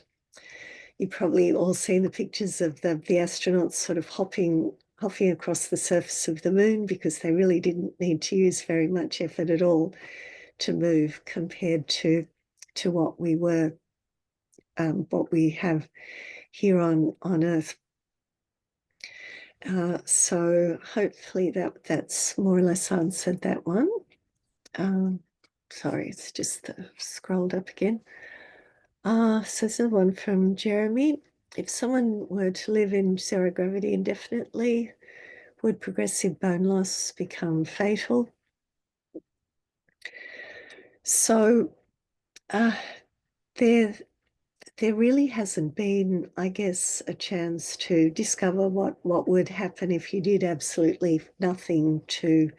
you probably all seen the pictures of the astronauts sort of hopping across the surface of the moon, because they really didn't need to use very much effort at all to move, compared to what we have here on Earth. So hopefully that's more or less answered that one. Um, Sorry, it's just scrolled up again. So this is one from Jeremy. If someone were to live in zero gravity indefinitely, would progressive bone loss become fatal? So uh, there, there really hasn't been, I guess, a chance to discover what would happen if you did absolutely nothing to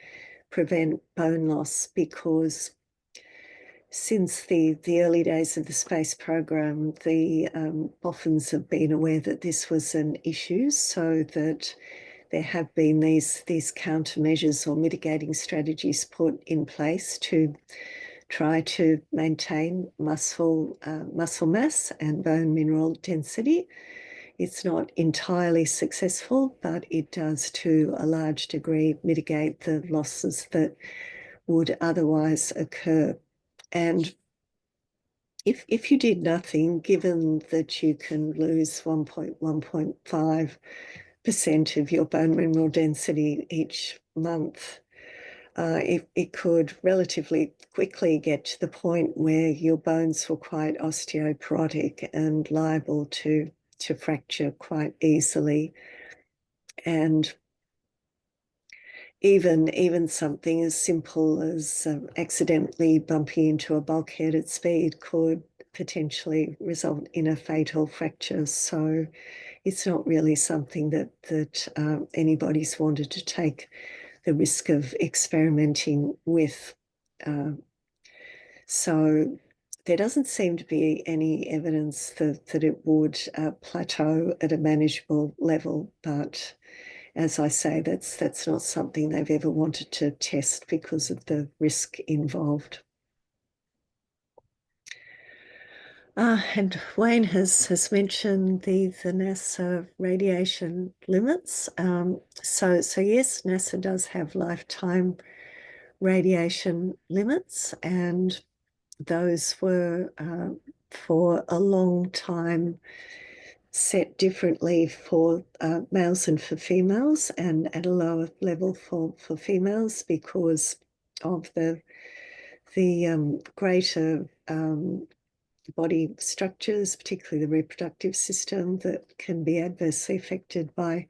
prevent bone loss, because since the early days of the space program, the Boffins have been aware that this was an issue, so that there have been these countermeasures or mitigating strategies put in place to try to maintain muscle mass and bone mineral density. It's not entirely successful, but it does to a large degree mitigate the losses that would otherwise occur. And if you did nothing, given that you can lose 1.5% of your bone mineral density each month, it could relatively quickly get to the point where your bones were quite osteoporotic and liable to fracture quite easily. And even something as simple as accidentally bumping into a bulkhead at speed could potentially result in a fatal fracture. So it's not really something that anybody's wanted to take the risk of experimenting with. Uh, so there doesn't seem to be any evidence that it would plateau at a manageable level, but as I say, that's not something they've ever wanted to test because of the risk involved. And Wayne has mentioned the NASA radiation limits. So yes, NASA does have lifetime radiation limits, and those were for a long time set differently for males and for females, and at a lower level for females, because of the greater body structures, particularly the reproductive system, that can be adversely affected by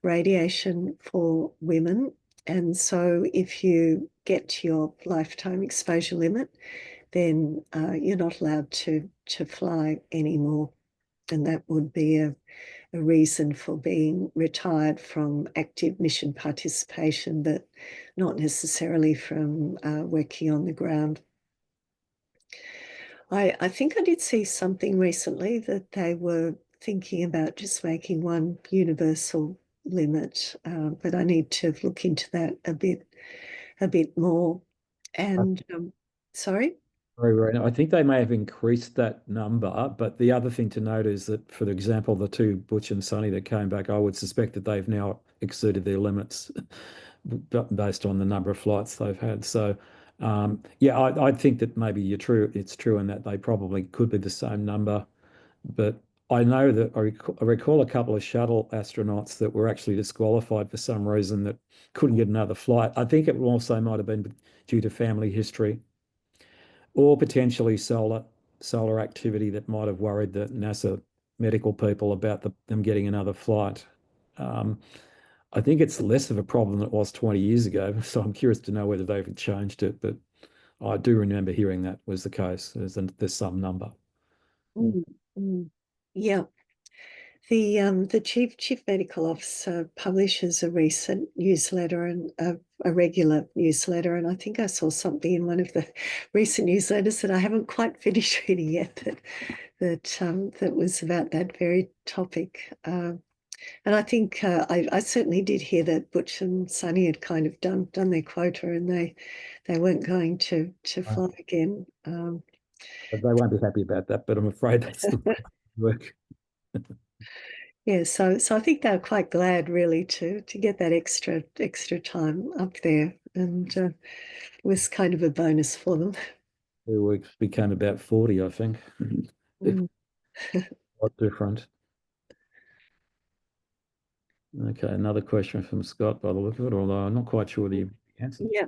radiation for women. And so if you get to your lifetime exposure limit, then you're not allowed to fly anymore. And that would be a reason for being retired from active mission participation, but not necessarily from working on the ground. I think I did see something recently that they were thinking about just making one universal limit, but I need to look into that a bit more. And sorry. Right. I think they may have increased that number, but the other thing to note is that, for example, the two Butch and Sonny that came back, I would suspect that they've now exceeded their limits based on the number of flights they've had. So, yeah, I think that maybe you're true. It's true in that they probably could be the same number, but I know that I recall a couple of shuttle astronauts that were actually disqualified for some reason that couldn't get another flight. I think it also might have been due to family history or potentially solar activity that might have worried the NASA medical people about them getting another flight. Um, I think it's less of a problem than it was 20 years ago, so I'm curious to know whether they've changed it. But I do remember hearing that was the case. There's some number. Mm, mm. Yeah, The chief medical officer publishes a recent newsletter and a regular newsletter, and I think I saw something in one of the recent newsletters that I haven't quite finished reading yet that was about that very topic. And I think I certainly did hear that Butch and Sunny had kind of done their quota, and they weren't going to Uh, fly again. But they won't be happy about that, but I'm afraid that's the work. Yeah, so I think they were quite glad really to get that extra time up there, and it was kind of a bonus for them. Their work became about 40, I think. Mm. Quite different. Okay, another question from Scott by the look of it, although I'm not quite sure the answer. Yeah.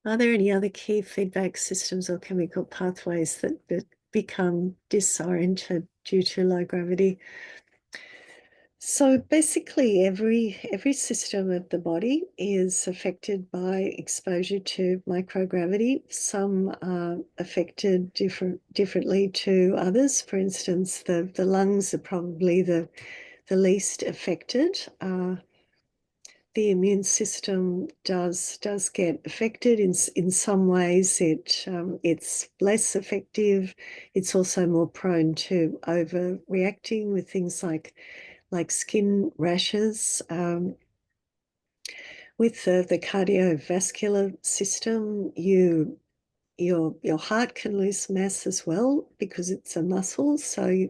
Are there any other key feedback systems or chemical pathways that become disoriented due to low gravity? So basically, every system of the body is affected by exposure to microgravity. Some are affected differently to others. For instance, the lungs are probably the least affected. The immune system does get affected in some ways. It's less effective. It's also more prone to overreacting with things like skin rashes. With the cardiovascular system, your heart can lose mass as well because it's a muscle. So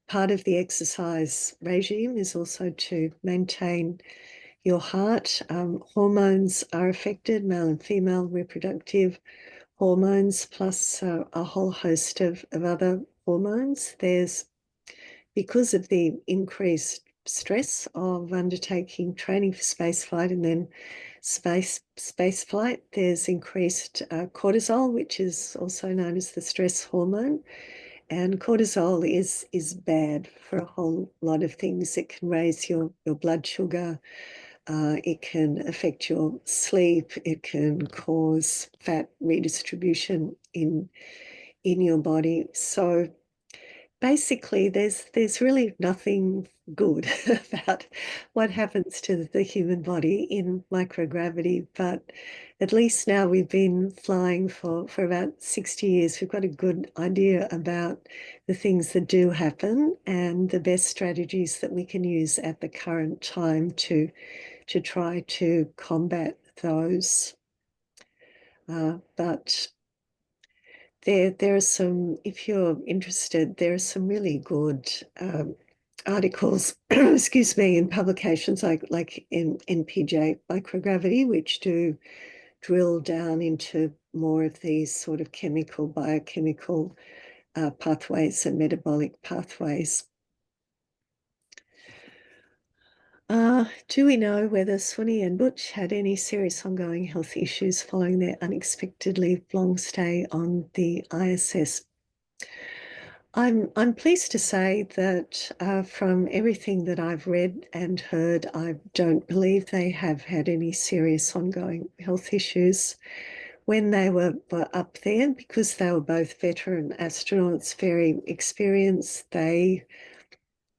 part of the exercise regime is also to maintain your heart. Hormones are affected, male and female reproductive hormones, plus a whole host of other hormones. There's because of the increased stress of undertaking training for spaceflight and then space flight, there's increased cortisol, which is also known as the stress hormone. And cortisol is bad for a whole lot of things. It can raise your blood sugar. It can affect your sleep. It can cause fat redistribution in your body. So basically there's really nothing good about what happens to the human body in microgravity, but at least now we've been flying for about 60 years. We've got a good idea about the things that do happen and the best strategies that we can use at the current time to try to combat those. But there are some, if you're interested, there are some really good articles, excuse me, in publications like in NPJ Microgravity, which do drill down into more of these sort of chemical, biochemical pathways and metabolic pathways. Do we know whether Swanee and Butch had any serious ongoing health issues following their unexpectedly long stay on the ISS? I'm pleased to say that from everything that I've read and heard, I don't believe they have had any serious ongoing health issues. When they were up there, because they were both veteran astronauts, very experienced, they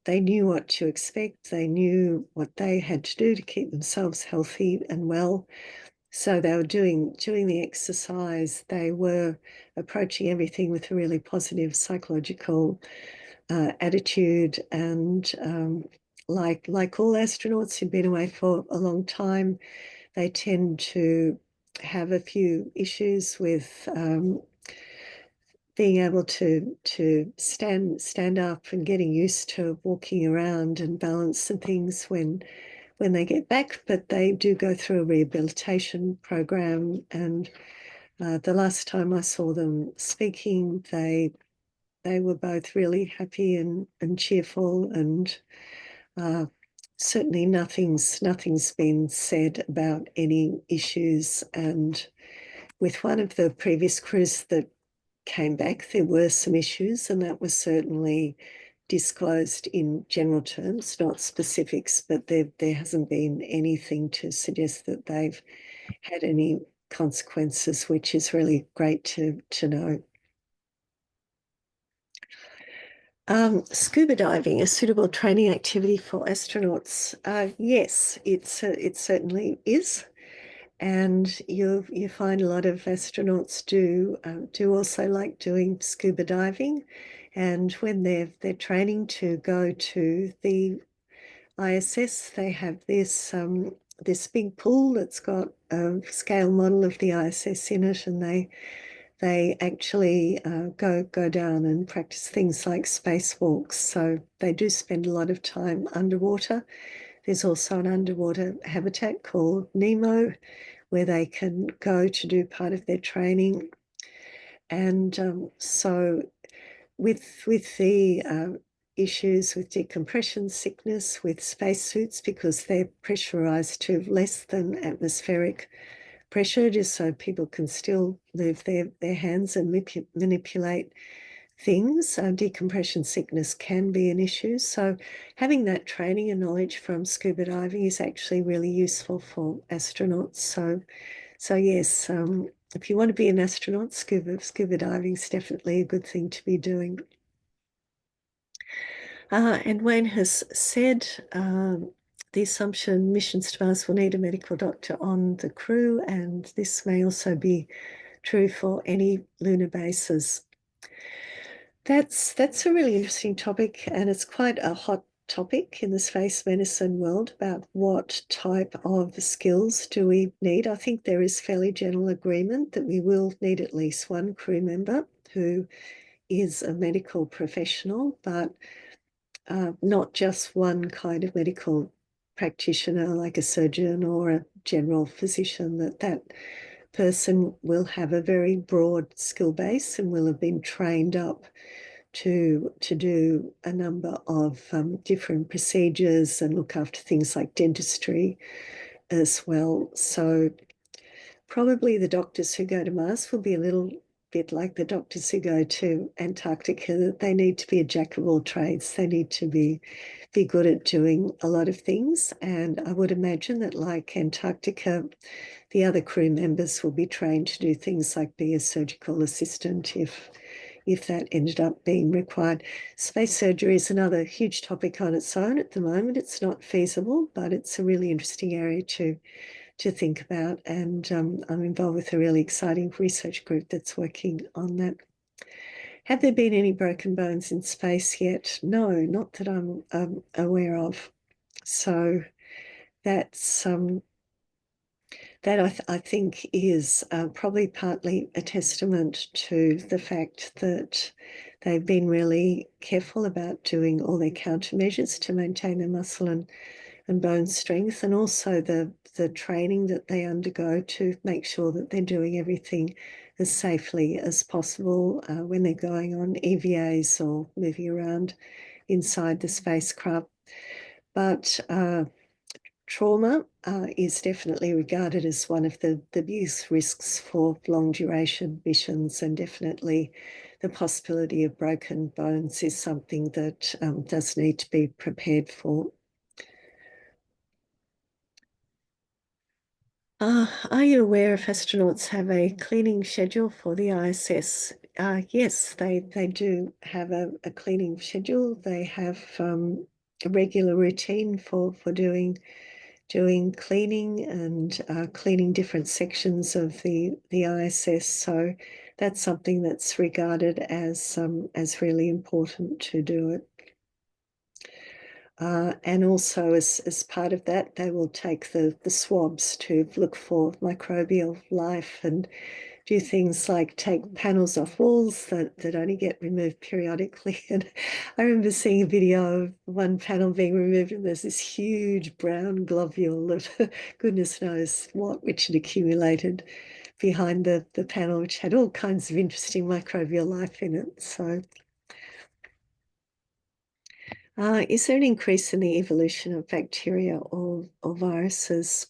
knew what to expect. They knew what they had to do to keep themselves healthy and well. So they were doing the exercise. They were approaching everything with a really positive psychological attitude. And like all astronauts who've been away for a long time, they tend to have a few issues with being able to stand up and getting used to walking around and balance and things when they get back, but they do go through a rehabilitation program. And the last time I saw them speaking, they were both really happy and cheerful, and certainly nothing's been said about any issues. And with one of the previous crews that came back, there were some issues, and that was certainly disclosed in general terms, not specifics, but there hasn't been anything to suggest that they've had any consequences, which is really great to know. Scuba diving, a suitable training activity for astronauts. Yes, it certainly is, and you find a lot of astronauts do also like doing scuba diving, and when they're training to go to the ISS, they have this big pool that's got a scale model of the ISS in it, and they actually go down and practice things like spacewalks. So they do spend a lot of time underwater. There's also an underwater habitat called Nemo, where they can go to do part of their training. And so with the issues with decompression sickness with spacesuits, because they're pressurized to less than atmospheric pressure, just so people can still move their hands and manipulate things. Decompression sickness can be an issue. So having that training and knowledge from scuba diving is actually really useful for astronauts. So yes, if you want to be an astronaut, scuba diving is definitely a good thing to be doing. And Wayne has said the assumption missions to Mars will need a medical doctor on the crew, and this may also be true for any lunar bases. That's a really interesting topic, and it's quite a hot topic in the space medicine world about what type of skills do we need. I think there is fairly general agreement that we will need at least one crew member who is a medical professional, but not just one kind of medical practitioner like a surgeon or a general physician, that person will have a very broad skill base and will have been trained up to do a number of different procedures and look after things like dentistry as well. So probably the doctors who go to Mars will be a little bit like the doctors who go to Antarctica, that they need to be a jack of all trades. They need to be good at doing a lot of things. And I would imagine that, like Antarctica, the other crew members will be trained to do things like be a surgical assistant if that ended up being required. Space surgery is another huge topic on its own at the moment. It's not feasible, but it's a really interesting area to think about. And I'm involved with a really exciting research group that's working on that. Have there been any broken bones in space yet? No, not that I'm aware of. So that's that I think is probably partly a testament to the fact that they've been really careful about doing all their countermeasures to maintain their muscle and bone strength, and also the training that they undergo to make sure that they're doing everything as safely as possible when they're going on EVAs or moving around inside the spacecraft. But trauma is definitely regarded as one of the biggest risks for long duration missions, and definitely the possibility of broken bones is something that does need to be prepared for. Are you aware if astronauts have a cleaning schedule for the ISS? Yes, they do have a cleaning schedule. They have a regular routine for doing cleaning and cleaning different sections of the ISS. So that's something that's regarded as really important to do it. And also, as part of that, they will take the swabs to look for microbial life and do things like take panels off walls that only get removed periodically. And I remember seeing a video of one panel being removed, and there's this huge brown globule of goodness knows what, which had accumulated behind the panel, which had all kinds of interesting microbial life in it. So is there an increase in the evolution of bacteria or viruses?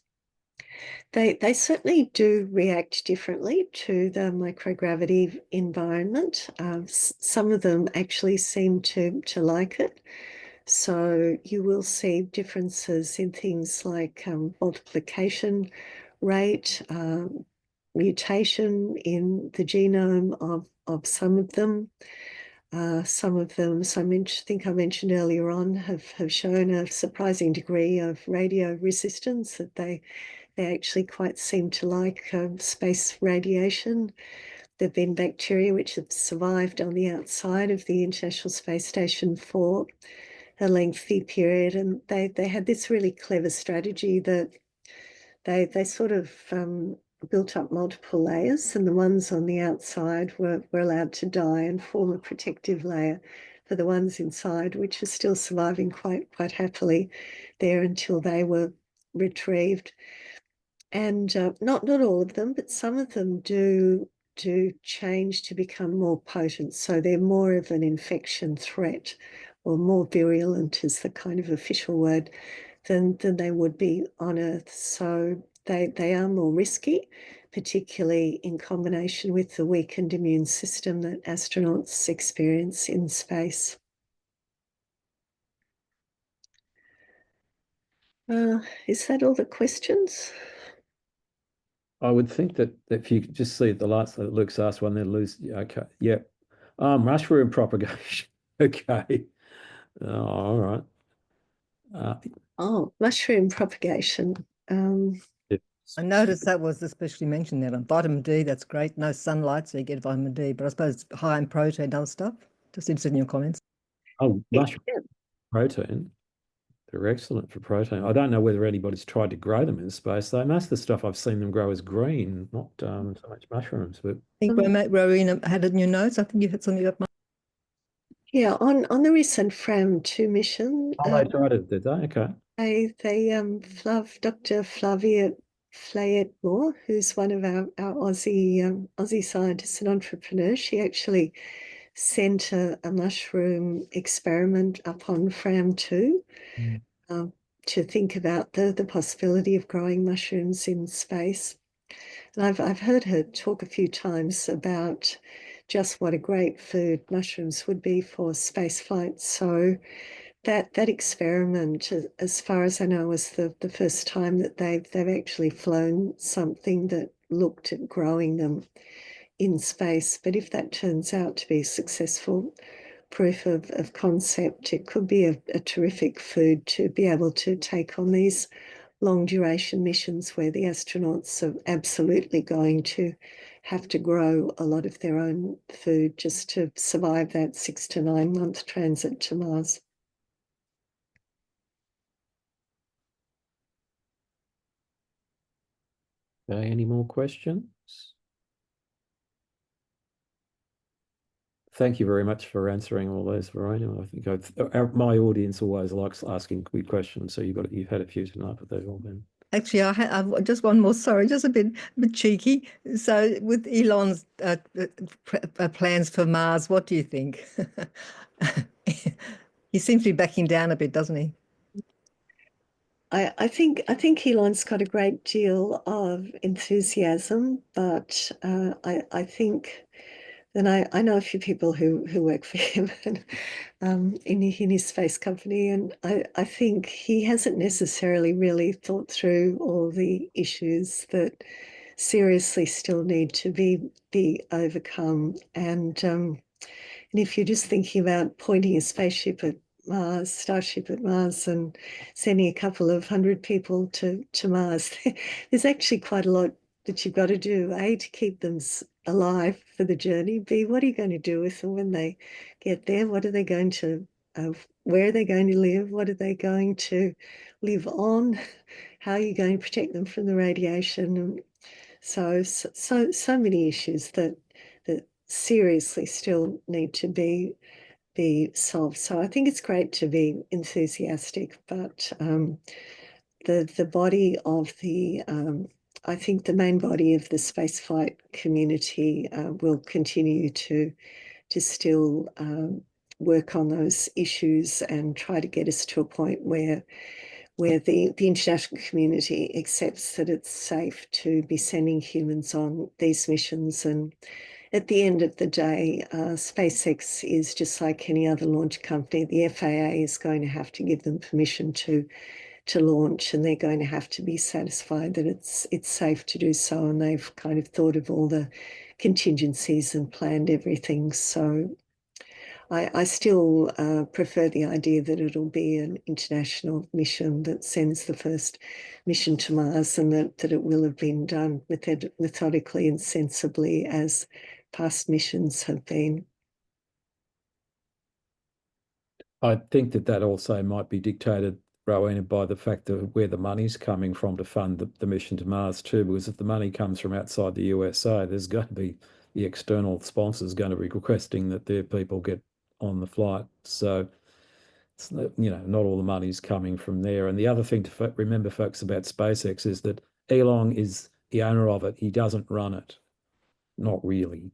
They certainly do react differently to the microgravity environment. Some of them actually seem to like it. So you will see differences in things like multiplication rate, mutation in the genome of some of them. Some of them, as think I mentioned earlier on, have shown a surprising degree of radio resistance, that they actually quite seem to like space radiation. There have been bacteria which have survived on the outside of the International Space Station for a lengthy period, and they had this really clever strategy that they sort of built up multiple layers, and the ones on the outside were allowed to die and form a protective layer for the ones inside, which are still surviving quite happily there until they were retrieved. And not all of them, but some of them do change to become more potent. So they're more of an infection threat, or more virulent is the kind of official word, than they would be on Earth. So they are more risky, particularly in combination with the weakened immune system that astronauts experience in space. Is that all the questions? I would think that if you could just see the last Luke's asked one, then lose. Yeah, okay. Yeah. Mushroom propagation. Okay. Oh, all right. Uh, Oh, mushroom propagation. it's- I noticed that was especially mentioned there. On vitamin D, that's great. No sunlight, so you get vitamin D. But I suppose it's high in protein and other stuff. Just interested in your comments. oh, mushroom Yeah. protein. They're excellent for protein. I don't know whether anybody's tried to grow them in space, though. Most of the stuff I've seen them grow is green, not so much mushrooms. But I think Rowena had it in your notes. I think you had something about. Yeah, on the recent Fram 2 mission, oh, they tried it, did they? Okay. Dr. Flavia Flayette-Moore, who's one of our Aussie scientists and entrepreneurs, she actually sent a mushroom experiment up on Fram 2 Mm. to think about the possibility of growing mushrooms in space. And I've heard her talk a few times about just what a great food mushrooms would be for space flight. So that experiment, as far as I know, was the first time that they've actually flown something that looked at growing them in space. But if that turns out to be successful proof of concept, it could be a terrific food to be able to take on these long duration missions where the astronauts are absolutely going to have to grow a lot of their own food just to survive that 6 to 9 month transit to Mars. Okay, any more questions? Thank you very much for answering all those, Rowena. I think my audience always likes asking quick questions, so you've had a few tonight, but they've all been. Actually, I've just one more. Sorry, just a bit cheeky. So, with Elon's plans for Mars, what do you think? He seems to be backing down a bit, doesn't he? I think Elon's got a great deal of enthusiasm, but I think, and I know a few people who work for him in his space company, and I think he hasn't necessarily really thought through all the issues that seriously still need to be overcome. And if you're just thinking about pointing a spaceship at Mars, starship at Mars, and sending a couple of hundred people to Mars, there's actually quite a lot that you've got to do. A, to keep them alive for the journey. B, what are you going to do with them when they get there? What are they going to, where are they going to live? What are they going to live on? How are you going to protect them from the radiation? So many issues that seriously still need to be solved. So I think it's great to be enthusiastic, but the body of the I think the main body of the spaceflight community will continue to still work on those issues and try to get us to a point where the international community accepts that it's safe to be sending humans on these missions. And at the end of the day, SpaceX is just like any other launch company. The FAA is going to have to give them permission to launch, and they're going to have to be satisfied that it's safe to do so. And they've kind of thought of all the contingencies and planned everything. So I still prefer the idea that it'll be an international mission that sends the first mission to Mars, and that it will have been done methodically and sensibly as past missions have been. I think that also might be dictated, Rowena, by the fact of where the money's coming from to fund the mission to Mars too, because if the money comes from outside the USA, there's going to be the external sponsors going to be requesting that their people get on the flight. So, it's, not all the money's coming from there. And the other thing to remember, folks, about SpaceX is that Elon is the owner of it. He doesn't run it. Not really.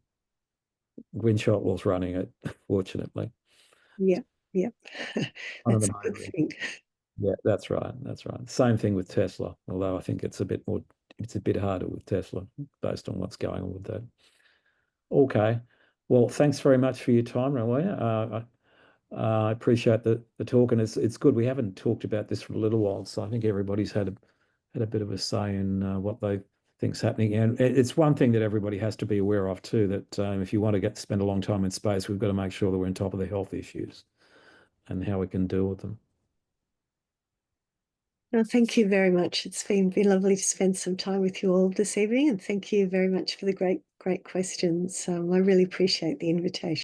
Gwynne was running it, fortunately. Yeah, yeah. One of That's the a good main thing. Yeah, that's right. That's right. Same thing with Tesla, although I think it's a bit harder with Tesla based on what's going on with that. Okay. Well, thanks very much for your time, Rowena. I appreciate the talk, and it's good. We haven't talked about this for a little while, so I think everybody's had a bit of a say in what they think's happening. And it's one thing that everybody has to be aware of too, that if you want to spend a long time in space, we've got to make sure that we're on top of the health issues and how we can deal with them. Well, thank you very much. It's been lovely to spend some time with you all this evening, and thank you very much for the great questions. I really appreciate the invitation.